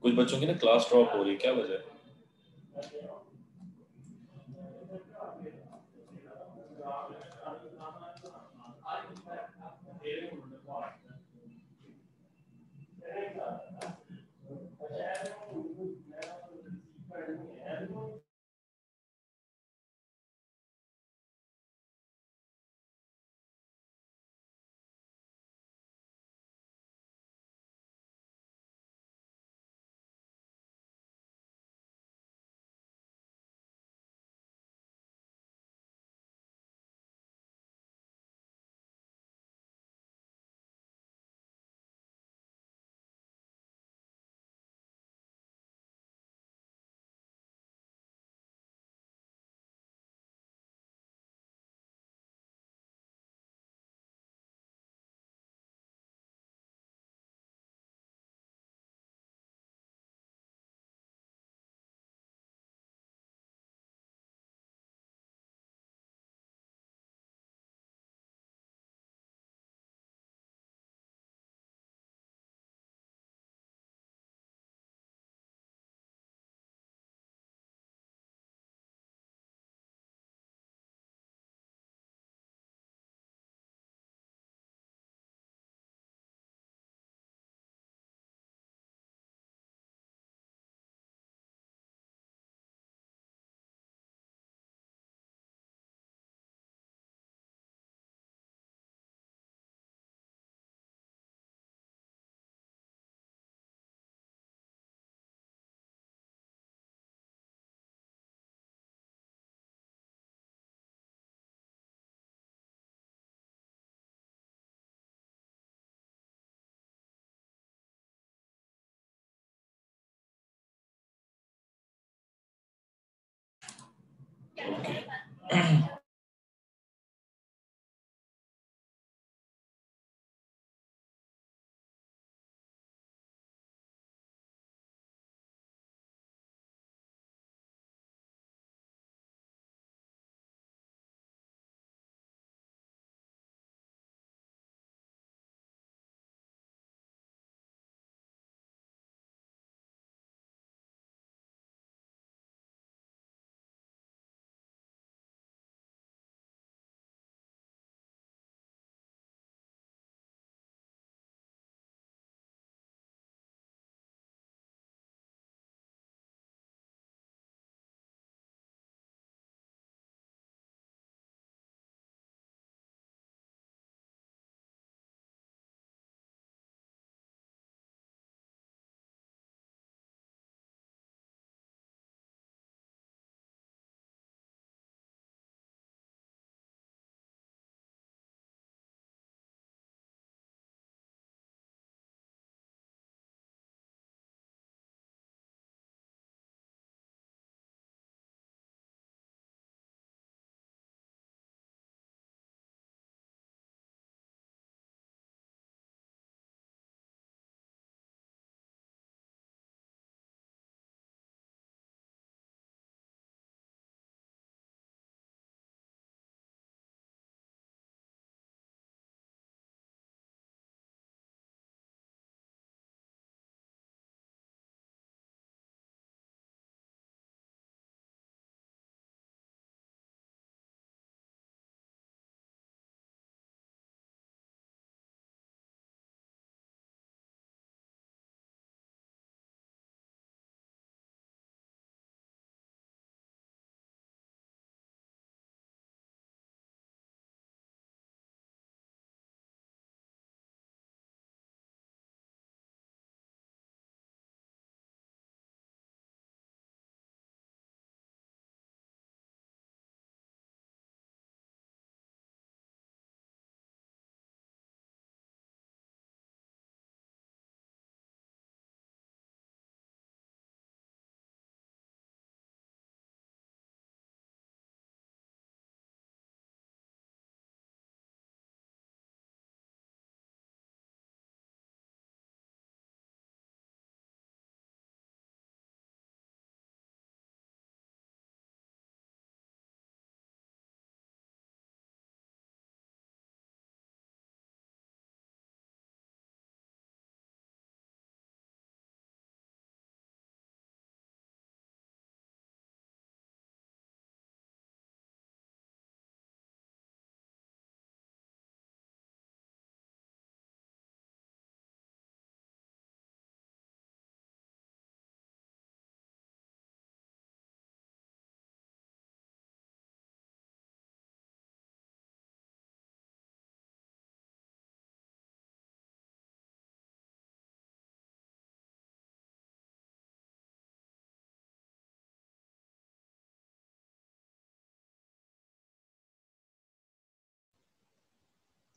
कुछ बच्चों की ना क्लास ड्रॉप हो रही है, क्या वजह है?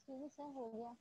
ठीक है, हो गया।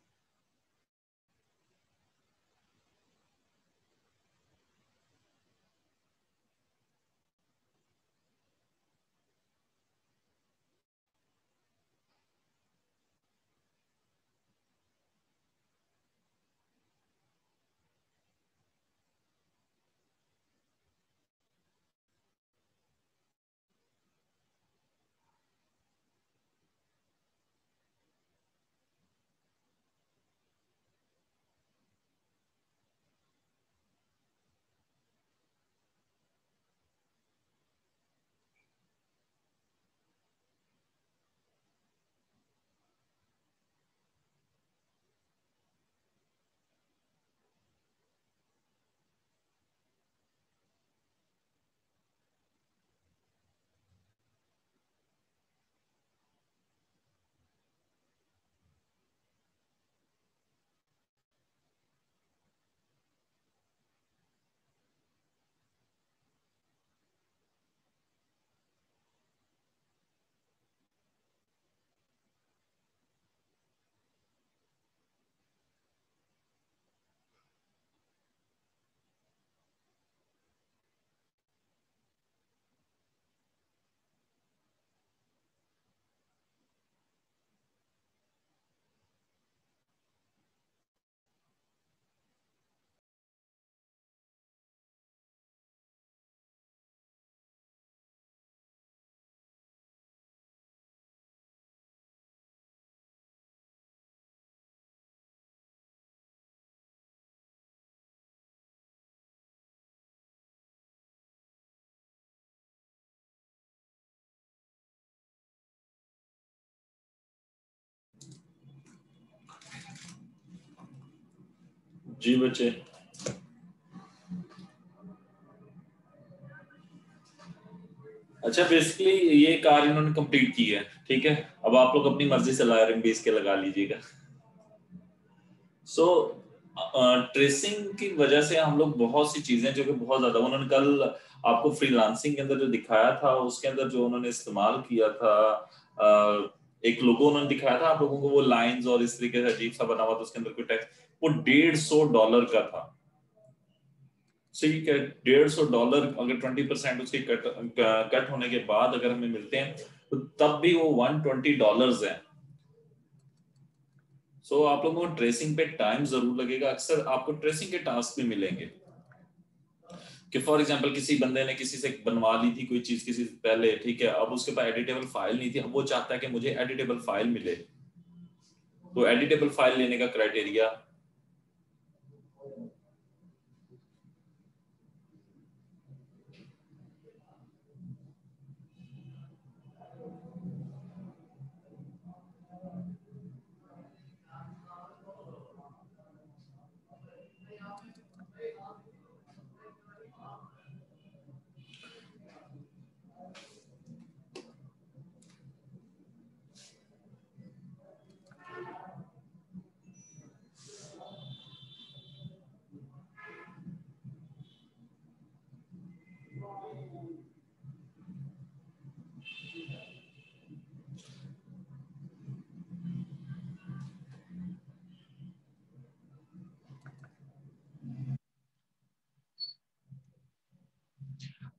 जी बच्चे, अच्छा बेसिकली ये कार इन्होंने कंप्लीट की है, ठीक है। अब आप लोग अपनी मर्जी से RMBs के लगा लीजिएगा। सो ट्रेसिंग की वजह से हम लोग बहुत सी चीजें जो कि बहुत ज्यादा उन्होंने कल आपको फ्रीलांसिंग के अंदर जो दिखाया था उसके अंदर जो उन्होंने इस्तेमाल किया था, एक लोगो उन्होंने दिखाया था आप लोगों को, वो लाइंस और इस तरीके से अजीब सा बना हुआ था, उसके अंदर कोई टेक्स्ट, वो $150 का था। ठीक है, $150 अगर 20% उसकी कट होने के बाद अगर हमें मिलते हैं तो तब भी वो $120 है। सो आप लोगों को ट्रेसिंग पे टाइम जरूर लगेगा, अक्सर आपको ट्रेसिंग के टास्क भी मिलेंगे कि फॉर एग्जांपल किसी बंदे ने किसी से बनवा ली थी कोई चीज किसी से पहले, ठीक है, अब उसके पास एडिटेबल फाइल नहीं थी, अब वो चाहता है कि मुझे एडिटेबल फाइल मिले। तो एडिटेबल फाइल लेने का क्राइटेरिया,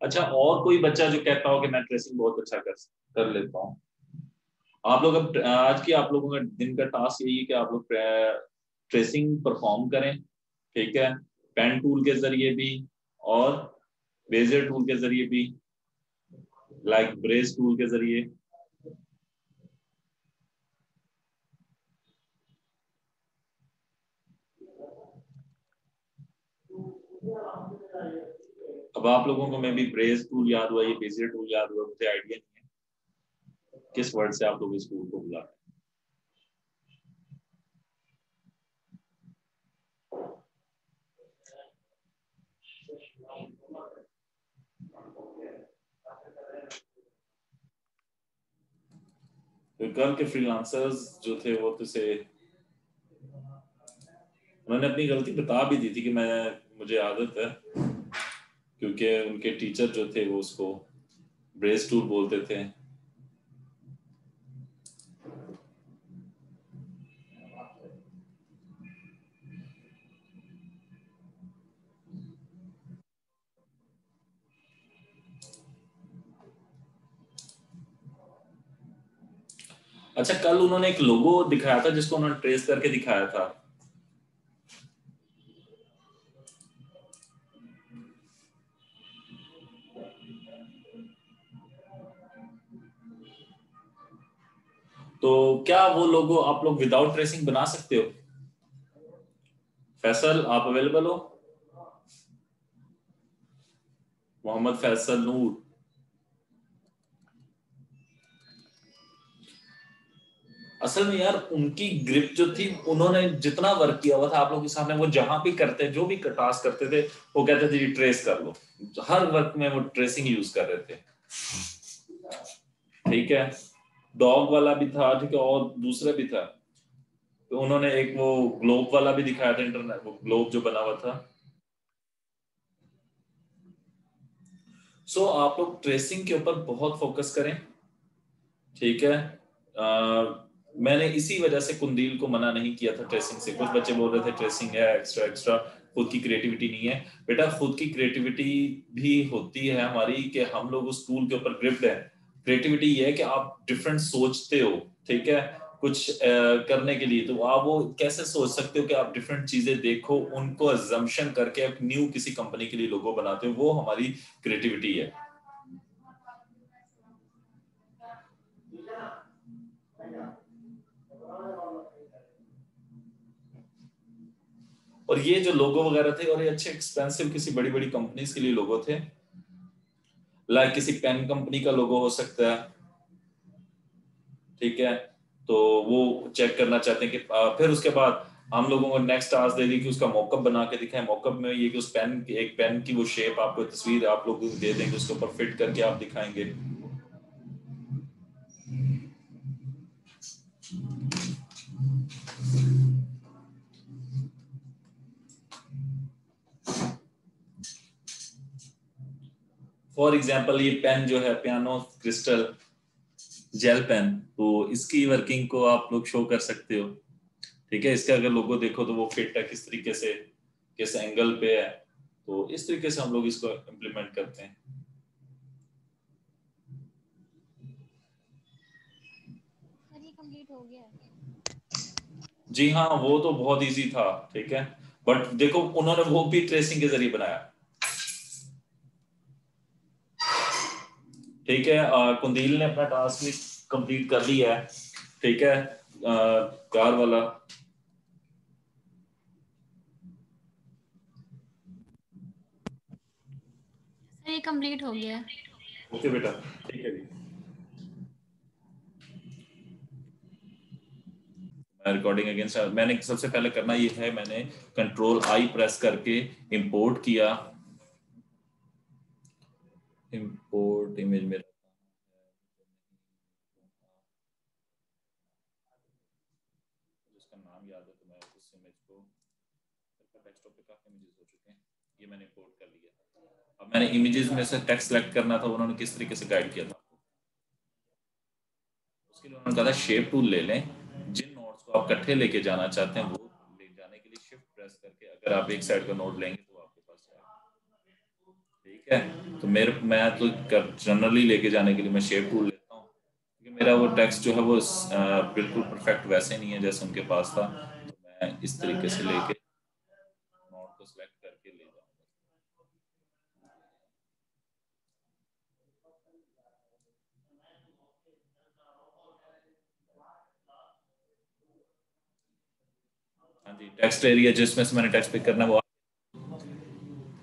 अच्छा और कोई बच्चा जो कहता हो कि मैं ट्रेसिंग बहुत अच्छा कर लेता हूँ। आप लोग अब आज की आप लोगों का दिन का टास्क यही है कि आप लोग ट्रेसिंग परफॉर्म करें, ठीक है, पेन टूल के जरिए भी और बेजर टूल के जरिए भी, लाइक ब्रेस टूल के जरिए। अब आप लोगों को मैं भी ब्रेस टूल याद हुआ, ये बेजर टूल याद हुआ, मुझे आइडिया नहीं है किस वर्ड से आप लोग इस टूल को बुलाते हैं। तो कल के फ्रीलांसर्स जो थे वो तो से उन्होंने अपनी गलती बता भी दी थी कि मुझे आदत है, क्योंकि उनके टीचर जो थे वो उसको ब्रेस टूल बोलते थे। अच्छा, कल उन्होंने एक लोगो दिखाया था जिसको उन्होंने ट्रेस करके दिखाया था। तो क्या वो लोगो आप लोग विदाउट ट्रेसिंग बना सकते हो? फैसल, आप अवेलेबल हो? मोहम्मद फैसल नूर। असल में यार उनकी ग्रिप जो थी, उन्होंने जितना वर्क किया हुआ था आप लोगों के सामने, वो जहां भी करते, जो भी टास्क करते थे, वो कहते थे ट्रेस कर लो। हर वर्क में वो ट्रेसिंग यूज कर रहे थे। ठीक है, डॉग वाला भी था, ठीक है, और दूसरा भी था। तो उन्होंने एक वो ग्लोब वाला भी दिखाया था, इंटरनेट, वो ग्लोब जो बना हुआ था। सो आप लोग ट्रेसिंग के ऊपर बहुत फोकस करें। ठीक है। मैंने इसी वजह से कुंदील को मना नहीं किया था ट्रेसिंग से। कुछ बच्चे बोल रहे थे ट्रेसिंग है एक्स्ट्रा एक्स्ट्रा, खुद की क्रिएटिविटी नहीं है। बेटा खुद की क्रिएटिविटी भी होती है हमारी कि हम लोग उस टूल के ऊपर ग्रिप्ड है। क्रिएटिविटी ये है कि आप डिफरेंट सोचते हो, ठीक है, कुछ करने के लिए। तो आप वो कैसे सोच सकते हो कि आप डिफरेंट चीजें देखो, उनको अजम्पशन करके एक न्यू किसी कंपनी के लिए लोगो बनाते हो, वो हमारी क्रिएटिविटी है। और ये जो लोगो वगैरह थे, और ये अच्छे एक्सपेंसिव किसी बड़ी बड़ी कंपनीज के लिए लोगो थे। लाइक किसी पेन कंपनी का लोगो हो सकता है। ठीक है, तो वो चेक करना चाहते हैं कि फिर उसके बाद हम लोगों को नेक्स्ट टास्क दे दी कि उसका मॉकअप बना के दिखाएं। मॉकअप में ये कि उस पेन, एक पेन की वो शेप, आपको तस्वीर आप लोग दे देंगे, उसके ऊपर फिट करके आप दिखाएंगे। फॉर एग्जाम्पल ये पेन जो है, पियानो क्रिस्टल जेल पेन, तो इसकी वर्किंग को आप लोग शो कर सकते हो। ठीक है, इसका अगर लोगो देखो तो वो फिट है किस तरीके से, किस एंगल पे है। तो इस तरीके से हम लोग इसको इम्प्लीमेंट करते हैं। सर ये कंप्लीट हो गया है। जी हाँ, वो तो बहुत इजी था। ठीक है, बट देखो उन्होंने वो भी ट्रेसिंग के जरिए बनाया। ठीक है, कुंदील ने अपना टास्क भी कंप्लीट कर लिया है। ठीक है, कार वाला। सर ये कंप्लीट हो गया है। ओके बेटा, ठीक है जी। रिकॉर्डिंग अगेंस्ट, मैंने सबसे पहले करना ये है, मैंने कंट्रोल आई प्रेस करके इंपोर्ट किया। इंपोर्ट इमेज में उसका नाम याद है तो मैं उस इमेज को, डेस्कटॉप पे काफी इमेजेस हो चुके हैं, ये मैंने इंपोर्ट कर लिया। अब मैंने इमेजेस में से टेक्स्ट सेलेक्ट करना था, उन्होंने किस तरीके से गाइड किया था। उसके लिए उन्होंने कहा था शेप टूल ले लें, जिन नोट्स को आप इकट्ठे लेके जाना चाहते हैं वो ले जाने के लिए शिफ्ट प्रेस करके अगर आप एक साइड का नोट लेंगे तो आपके पास जाएगा। ठीक है, तो मैं तो जनरली लेके जाने के लिए मैं शेप टूल लेता हूँ, क्योंकि मेरा वो टेक्स्ट जो है वो बिल्कुल परफेक्ट वैसे नहीं है जैसे उनके पास था। तो मैं इस तरीके से लेके नोट को सिलेक्ट करके ले जाऊंगा। हाँ जी, टेक्स्ट एरिया जिसमें से मैंने टेक्स्ट पिक करना है वो।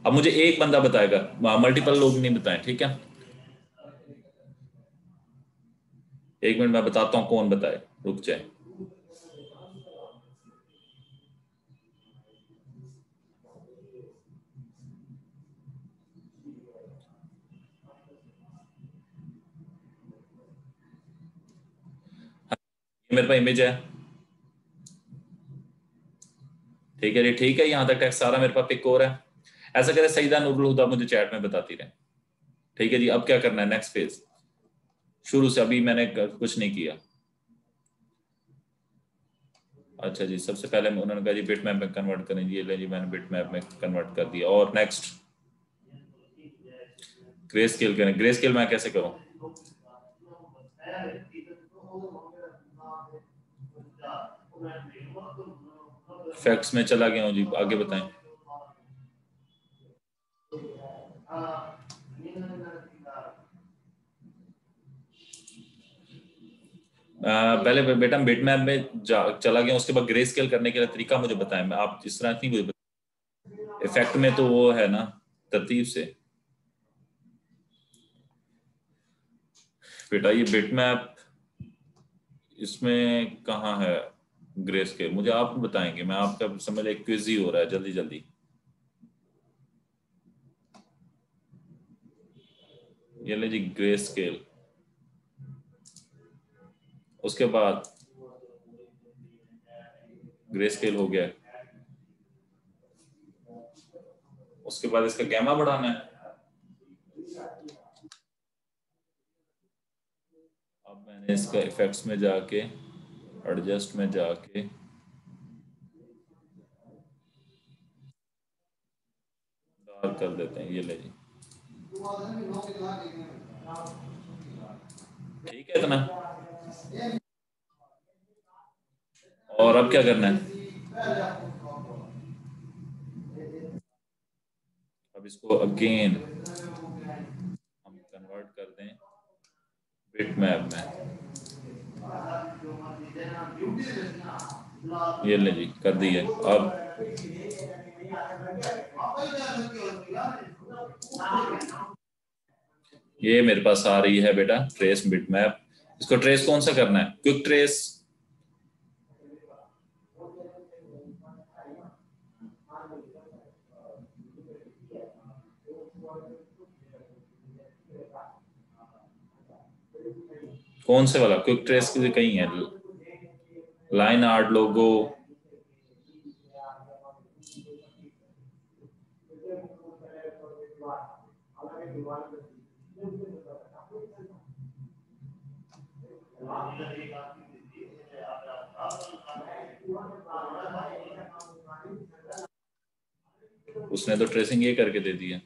अब मुझे एक बंदा बताएगा, मल्टीपल लोग नहीं बताएं, ठीक है। एक मिनट मैं बताता हूँ कौन बताए, रुक जाए। ये मेरे पास इमेज है। ठीक है जी, ठीक है, यहाँ तक टेक्स्ट सारा मेरे पास पिक हो रहा है। ऐसा करे सईदा नूरुल हुदा मुझे चैट में बताती रहे। ठीक है जी, अब क्या करना है, नेक्स्ट पेज शुरू से, अभी मैंने कुछ नहीं किया। अच्छा जी, सबसे पहले उन्होंने कहा जी बिट मैप में कन्वर्ट करें जी, ले जी मैंने बिट मैप में कन्वर्ट कर दिया। और नेक्स्ट ग्रे स्केल करें। ग्रे स्केल मैं कैसे करूं? फैक्ट्स में चला गया हूँ जी, आगे बताएं। पहले बेटा बिटमैप में चला गया, उसके बाद ग्रे स्केल करने के लिए तरीका मुझे बताएं। मैं आप इस तरह नहीं मुझे इफेक्ट में तो वो है ना तरतीब से। बेटा ये बिटमैप इसमें कहाँ है ग्रे स्केल, मुझे आप बताएंगे। मैं आपका समझ एक क्विज ही हो रहा है, जल्दी जल्दी। ये ले जी ग्रे स्केल, उसके बाद ग्रे स्केल हो गया, उसके बाद इसका गैमा बढ़ाना है। अब मैंने इसका इफेक्ट्स में जाके एडजस्ट में जाके डार्क कर देते हैं। ये ले जी, ठीक है इतना। और अब क्या करना है? अब इसको अगेन हम कन्वर्ट कर दें बिटमैप में। ये ले जी, कर दी है। अब ये मेरे पास आ रही है बेटा ट्रेस बिटमैप। इसको ट्रेस कौन सा करना है? Quick trace. कौन से वाला क्विक ट्रेस की कहीं है? लाइन आर्ट लोगो, उसने तो ट्रेसिंग ये करके दे दी है।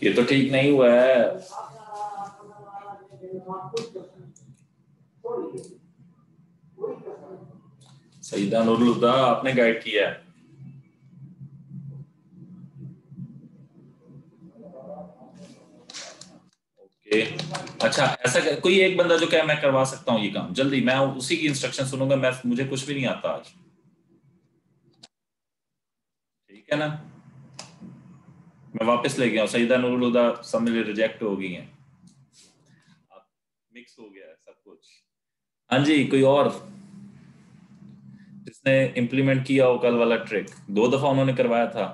ये तो ठीक नहीं हुआ है। सईदा नूरुल हुदा आपने गाइड किया है। ओके, अच्छा ऐसा कोई एक बंदा जो क्या मैं करवा सकता हूँ ये काम जल्दी, मैं उसी की इंस्ट्रक्शन सुनूंगा। मैं मुझे कुछ भी नहीं आता आज, ठीक है ना? मैं वापस ले गया हूँ। सईदा नूरुल हुदा सब मेरे रिजेक्ट हो गई हैं। मिक्स हो गया है सब कुछ। हाँ जी, कोई और जिसने इम्प्लीमेंट किया हो कल वाला ट्रिक? 2 दफा उन्होंने करवाया था।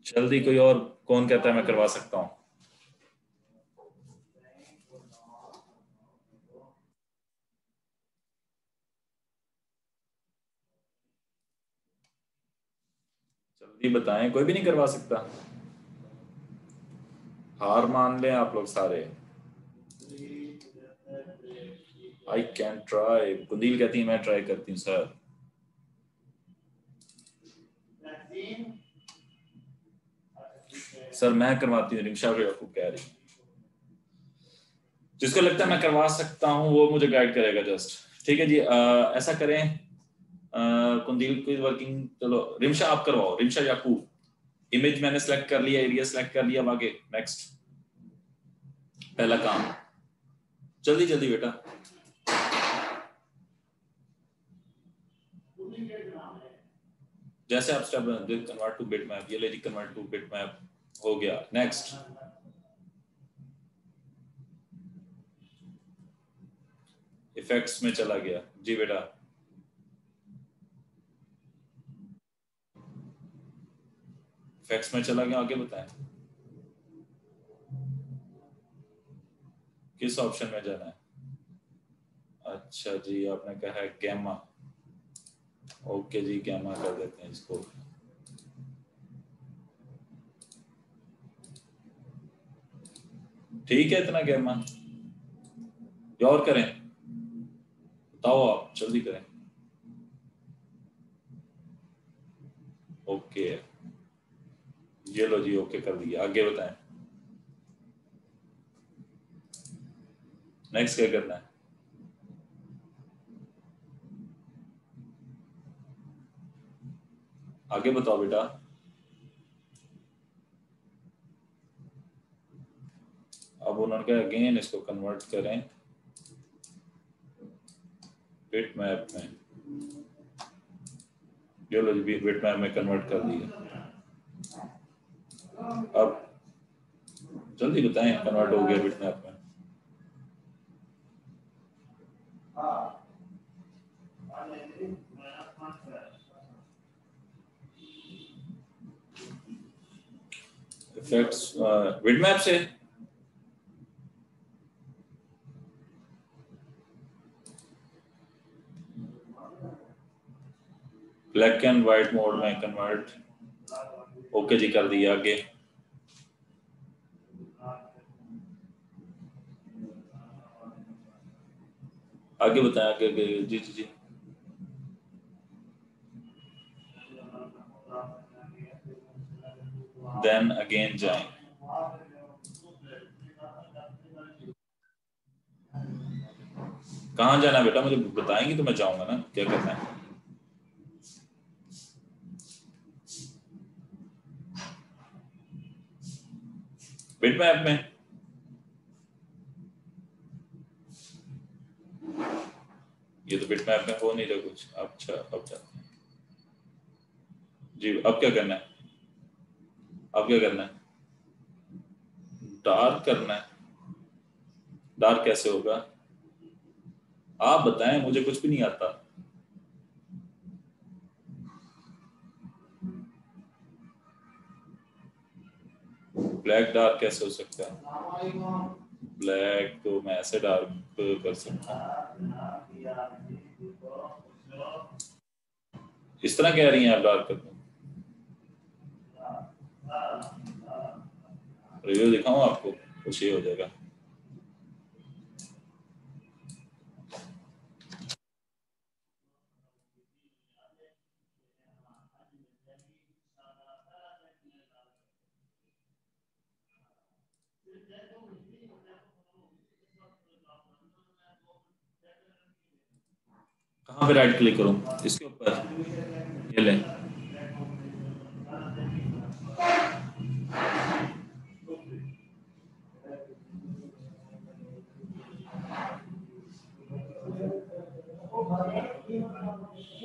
जल्दी कोई और कौन कहता है मैं करवा सकता हूँ? जल्दी बताएं, कोई भी नहीं करवा सकता? हार मान लें आप लोग सारे। आई कैन ट्राई, कुंदील कहती है मैं ट्राई करती हूँ सर। सर मैं करवाती हूँ, रिमशा को कह रही। जिसको लगता है मैं करवा सकता हूँ वो मुझे गाइड करेगा जस्ट। ठीक है जी, ऐसा करें। कुंदील क्विज वर्किंग, चलो रिमशा आप करवाओ। रिमशा याकूब, इमेज मैंने सेलेक्ट कर लिया, एरिया सेलेक्ट कर लिया, आगे नेक्स्ट। पहला काम, जल्दी जल्दी बेटा। जैसे आप स्टेप कन्वर्ट टू बिटमैप, ये ले जी कन्वर्ट टू बिटमैप हो गया। नेक्स्ट, इफेक्ट्स में चला गया जी बेटा। इफेक्ट्स में चला गया, आगे बताएं किस ऑप्शन में जाना है। अच्छा जी, आपने कहा है गैमा। ओके जी, गैमा कर देते हैं इसको। ठीक है, इतना क्या मान, या और करें, बताओ आप जल्दी करें। ओके, ये लो जी, ओके कर दिया। आगे बताएं, नेक्स्ट क्या करना है? आगे बताओ बेटा। अब उन्होंने कहा अगेन इसको कन्वर्ट करें बिट मैप में। ये लो जी, बिट मैप में कन्वर्ट कर दिया। अब जल्दी बताएं, कन्वर्ट हो गया बिट मैप में। इफेक्ट्स बिट मैप से ब्लैक एंड व्हाइट मोड में कन्वर्ट। ओके जी, कर दिया। आगे आगे बताएं, आगे आगे जी जी जी। देन अगेन जाएं। कहाँ जाना है बेटा, मुझे बताएंगे तो मैं जाऊंगा ना, क्या करना है। बिट मैप में ये तो बिट मैप में हो नहीं रहा कुछ। अच्छा, अब जाते हैं जी। अब क्या करना है? अब क्या करना है? डार्क करना है। डार्क कैसे होगा, आप बताएं, मुझे कुछ भी नहीं आता। ब्लैक डार्क कैसे हो सकता है? ब्लैक तो मैं ऐसे डार्क कर सकता हूँ। इस तरह कह रही हैं आप डार्क कर? रिव्यू दिखाऊं आपको, कुछ ये हो जाएगा। कहाँ पे राइट क्लिक करूं? इसके ऊपर, ये लें।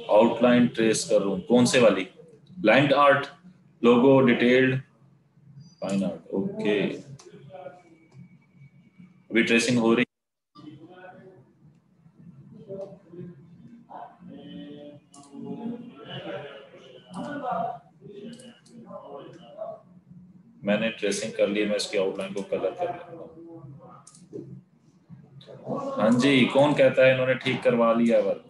आउटलाइन ट्रेस कर रहा हूं, कौन से वाली? ब्लाइंड आर्ट, लोगो, डिटेल्ड, फाइन आर्ट। ओके, अभी ट्रेसिंग हो रही। मैंने ट्रेसिंग कर ली, मैं इसकी आउटलाइन को कलर कर लेता हूँ। हाँ जी, कौन कहता है इन्होंने ठीक करवा लिया वर्क?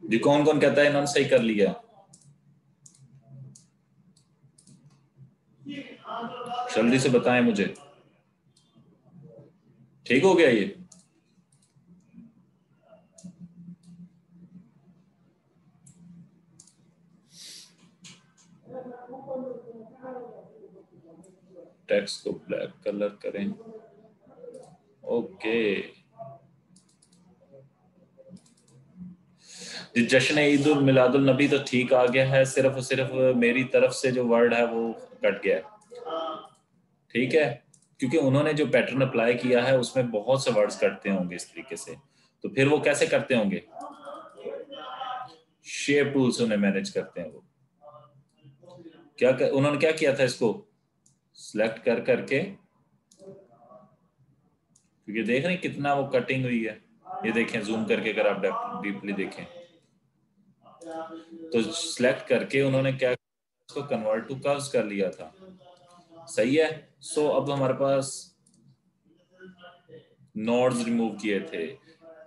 जी, कौन कौन कहता है इन्होंने सही कर लिया? जल्दी से बताएं मुझे, ठीक हो गया ये? टेक्स्ट को ब्लैक कलर करें। ओके जी, जश्न ईद उल मिलादुल नबी तो ठीक आ गया है, सिर्फ और सिर्फ मेरी तरफ से जो वर्ड है वो कट गया है। ठीक है, क्योंकि उन्होंने जो पैटर्न अप्लाई किया है उसमें बहुत से वर्ड्स कटते होंगे इस तरीके से, तो फिर वो कैसे करते होंगे? शेप टूल से उन्हें मैनेज करते हैं वो। उन्होंने क्या किया था, इसको सिलेक्ट कर करके, क्योंकि देख रहे हैं कितना वो कटिंग हुई है। ये देखें जूम करके, अगर आप डीपली देखें तो सिलेक्ट करके उन्होंने क्या, इसको कन्वर्ट टू कर्व्स कर लिया था, सही है। सो अब हमारे पास नोड्स रिमूव किए थे,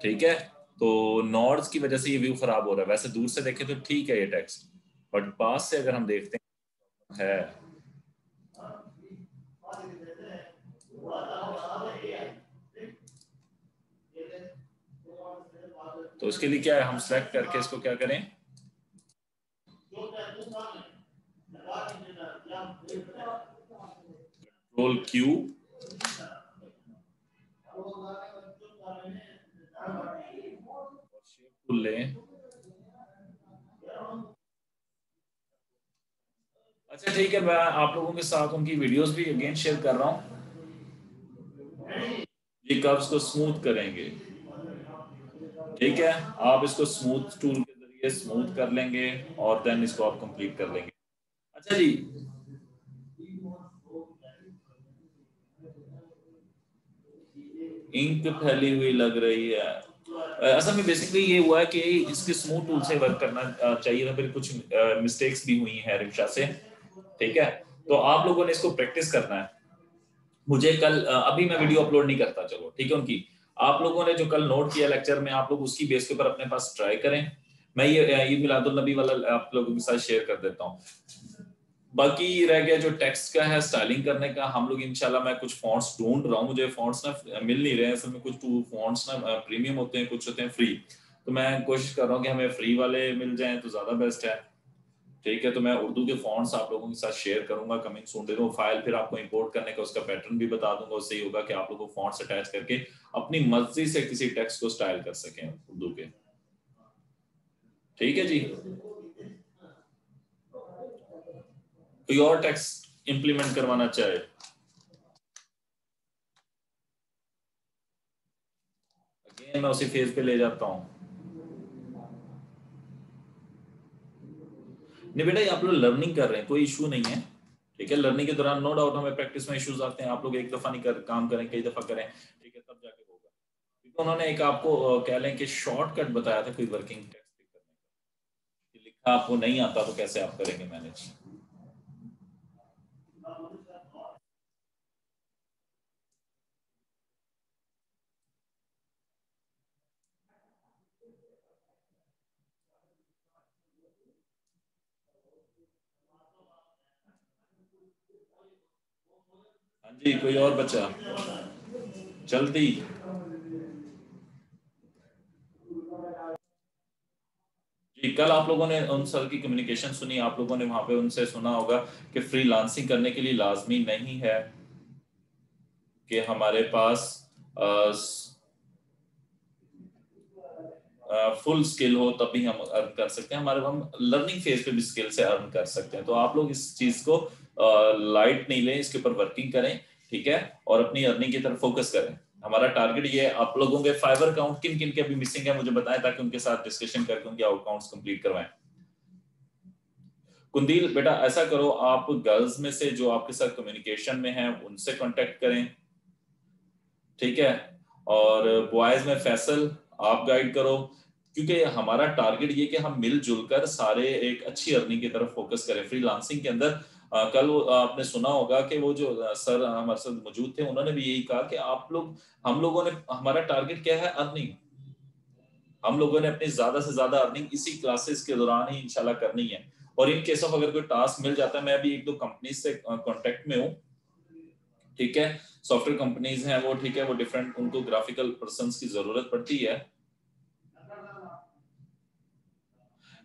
ठीक है। तो नोड्स की वजह से ये व्यू खराब हो रहा है। वैसे दूर से देखें तो ठीक है ये टेक्स्ट, बट पास से अगर हम देखते हैं तो उसके लिए क्या है, हम सेलेक्ट करके इसको क्या करें, कंट्रोल क्यू, शेप टूल लें। अच्छा ठीक है, मैं आप लोगों के साथ उनकी वीडियोस भी अगेन शेयर कर रहा हूँ। ये कर्व्स को स्मूथ करेंगे, ठीक है। आप इसको स्मूथ टूल के जरिए स्मूथ कर लेंगे और देन इसको आप कंप्लीट कर लेंगे। अच्छा जी, इंक फैली हुई लग रही है। असल में बेसिकली ये हुआ है कि इसके स्मूथ टूल से वर्क करना चाहिए था, फिर कुछ मिस्टेक्स भी हुई हैं रिक्शा से, ठीक है। तो आप लोगों ने इसको प्रैक्टिस करना है। मुझे कल अभी मैं वीडियो अपलोड नहीं करता, चलो ठीक है उनकी। आप लोगों ने जो कल नोट किया लेक्चर में, आप लोग उसकी बेस के ऊपर अपने पास ट्राई करें। मैं ये ईद मिलादुल नबी वाला आप लोगों के साथ शेयर कर देता हूँ। बाकी रह गया जो टेक्स्ट का है स्टाइलिंग करने का, हम लोग इंशाल्लाह, मैं कुछ फॉन्ट्स ढूंढ रहा हूँ, मुझे फॉन्ट्स ना मिल नहीं रहे हैं असल में। कुछ फॉन्ट्स ना प्रीमियम होते हैं, कुछ होते हैं फ्री। तो मैं कोशिश कर रहा हूँ कि हमें फ्री वाले मिल जाएं तो ज्यादा बेस्ट है, ठीक है। तो मैं उर्दू के फॉन्ट्स आप लोगों के साथ शेयर करूंगा कमिंग सून। देखो फाइल फिर आपको इंपोर्ट करने का उसका पैटर्न भी बता दूंगा। उससे ही होगा कि आप लोगों को फॉन्ट्स अटैच करके अपनी मर्जी से किसी टेक्स्ट को स्टाइल कर सकें उर्दू के, ठीक है जी। कोई और टेक्स्ट इंप्लीमेंट करवाना चाहे, अगेन मैं उसी फेज पे ले जाता हूँ। नहीं बेटा, ये आप लोग लर्निंग कर रहे हैं, कोई इशू नहीं है, ठीक है। लर्निंग के दौरान नो डाउट हमें प्रैक्टिस में इश्यूज आते हैं। आप लोग एक दफा नहीं काम करें, कई दफा करें, ठीक है, तब जाके होगा। क्योंकि उन्होंने एक आपको कह लें कि शॉर्टकट बताया था कोई वर्किंग टेक्स्ट करने का, कि लिखा आपको नहीं आता तो कैसे आप करेंगे मैनेज। हाँ जी, कोई और बचा जल्दी। जी, कल आप लोगों ने उन सर की कम्युनिकेशन सुनी, आप लोगों ने वहां पे उनसे सुना होगा कि फ्रीलांसिंग करने के लिए लाजमी नहीं है कि हमारे पास फुल स्किल हो तभी हम अर्न कर सकते हैं। हमारे हम लर्निंग फेज पे भी स्किल से अर्न कर सकते हैं। तो आप लोग इस चीज को लाइट नहीं लें, इसके ऊपर वर्किंग करें, ठीक है, और अपनी अर्निंग की तरफ फोकस करें। हमारा टारगेट ये है। आप लोगों के फाइवर अकाउंट किन किन के अभी मिसिंग है मुझे बताएं, ताकि उनके साथ डिस्कशन करके उनके अकाउंट्स कंप्लीट करवाएं। कुंदील बेटा ऐसा करो, आप गर्ल्स में से जो आपके साथ कम्युनिकेशन में हैं उनसे कांटेक्ट करें, ठीक है। और बॉयज में फैसल आप गाइड करो, क्योंकि हमारा टारगेट ये कि हम मिलजुल कर सारे एक अच्छी अर्निंग की तरफ फोकस करें फ्रीलांसिंग के अंदर। कल आपने सुना होगा कि वो जो सर हमारे साथ मौजूद थे, उन्होंने भी यही कहा कि आप लोग, हम लोगों ने, हमारा टारगेट क्या है, अर्निंग। हम लोगों ने अपनी ज्यादा से ज्यादा अर्निंग इसी क्लासेस के दौरान ही इंशाल्लाह करनी है। और इन केस ऑफ अगर कोई टास्क मिल जाता है, मैं भी एक दो कंपनी से कांटेक्ट में हूँ, ठीक है। सॉफ्टवेयर कंपनीज हैं वो, ठीक है, वो डिफरेंट, उनको ग्राफिकल पर्संस की जरूरत पड़ती है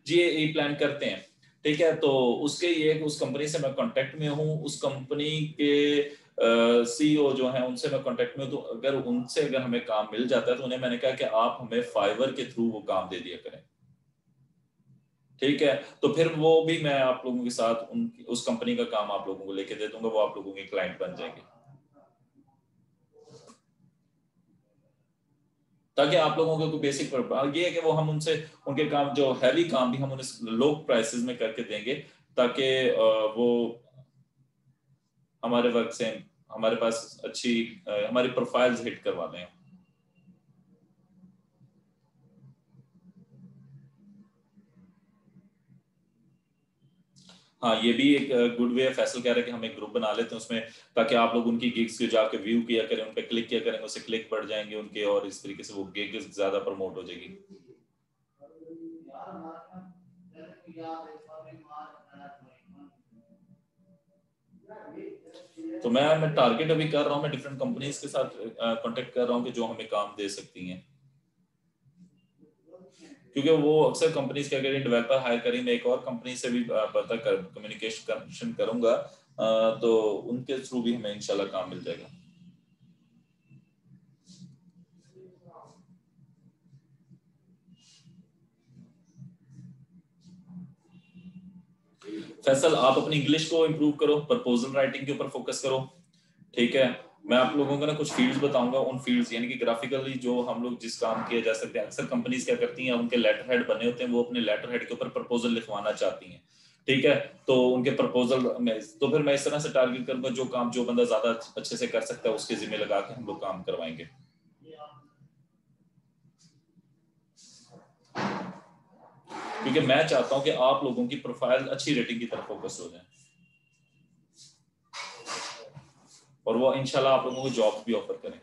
जी, ये प्लान करते हैं, ठीक है। तो उसके ये उस कंपनी से मैं कांटेक्ट में हूँ, उस कंपनी के सीईओ जो हैं उनसे मैं कांटेक्ट में हूँ। तो अगर उनसे अगर हमें काम मिल जाता है तो उन्हें मैंने कहा कि आप हमें फाइवर के थ्रू वो काम दे दिया करें, ठीक है। तो फिर वो भी मैं आप लोगों के साथ उस कंपनी का काम आप लोगों को लेके दे दूंगा, वो आप लोगों के क्लाइंट बन जाएंगे, ताकि आप लोगों को कोई बेसिक ये है कि वो हम उनसे उनके काम जो हैवी काम भी हम उन्हें लो प्राइसेस में करके देंगे, ताकि वो हमारे वर्क से हमारे पास अच्छी हमारी प्रोफाइल्स हिट करवा दें। हाँ, ये भी एक गुड वे है। फैसल कह रहे हैं कि हम एक ग्रुप बना लेते हैं उसमें, ताकि आप लोग उनकी गिग्स को जाके व्यू किया करें, उन पे क्लिक किया करें, उससे क्लिक बढ़ जाएंगे उनके, और इस तरीके से वो गिग ज्यादा प्रमोट हो जाएगी। तो मैं टारगेट अभी कर रहा हूँ, मैं डिफरेंट कंपनीज के साथ कांटेक्ट कर रहा हूँ कि जो हमें काम दे सकती हैं, क्योंकि वो अक्सर कंपनीज क्या करें, डेवलपर हायर करें। मैं एक और कंपनी से भी पता कर कम्युनिकेशन करूंगा, तो उनके थ्रू भी हमें इंशाल्लाह काम मिल जाएगा। फैसल, आप अपनी इंग्लिश को इम्प्रूव करो, प्रपोजल राइटिंग के ऊपर फोकस करो, ठीक है। मैं आप लोगों को ना कुछ फील्ड्स बताऊंगा, उन फील्ड्स यानी कि ग्राफिकली जो हम लोग जिस काम किए जा सकते हैं। अक्सर कंपनीज क्या करती हैं, उनके लेटर हेड बने होते हैं, वो अपने लेटर हेड के ऊपर प्रपोजल लिखवाना चाहती हैं, ठीक है। तो उनके प्रपोजल में तो फिर मैं इस तरह से टारगेट करूंगा, जो काम जो बंदा ज्यादा अच्छे से कर सकता है उसके जिम्मे लगा के हम लोग काम करवाएंगे। क्योंकि मैं चाहता हूं कि आप लोगों की प्रोफाइल अच्छी रेटिंग की तरफ फोकस हो जाए, और वो इंशाल्लाह आप लोगों को जॉब भी ऑफर करें।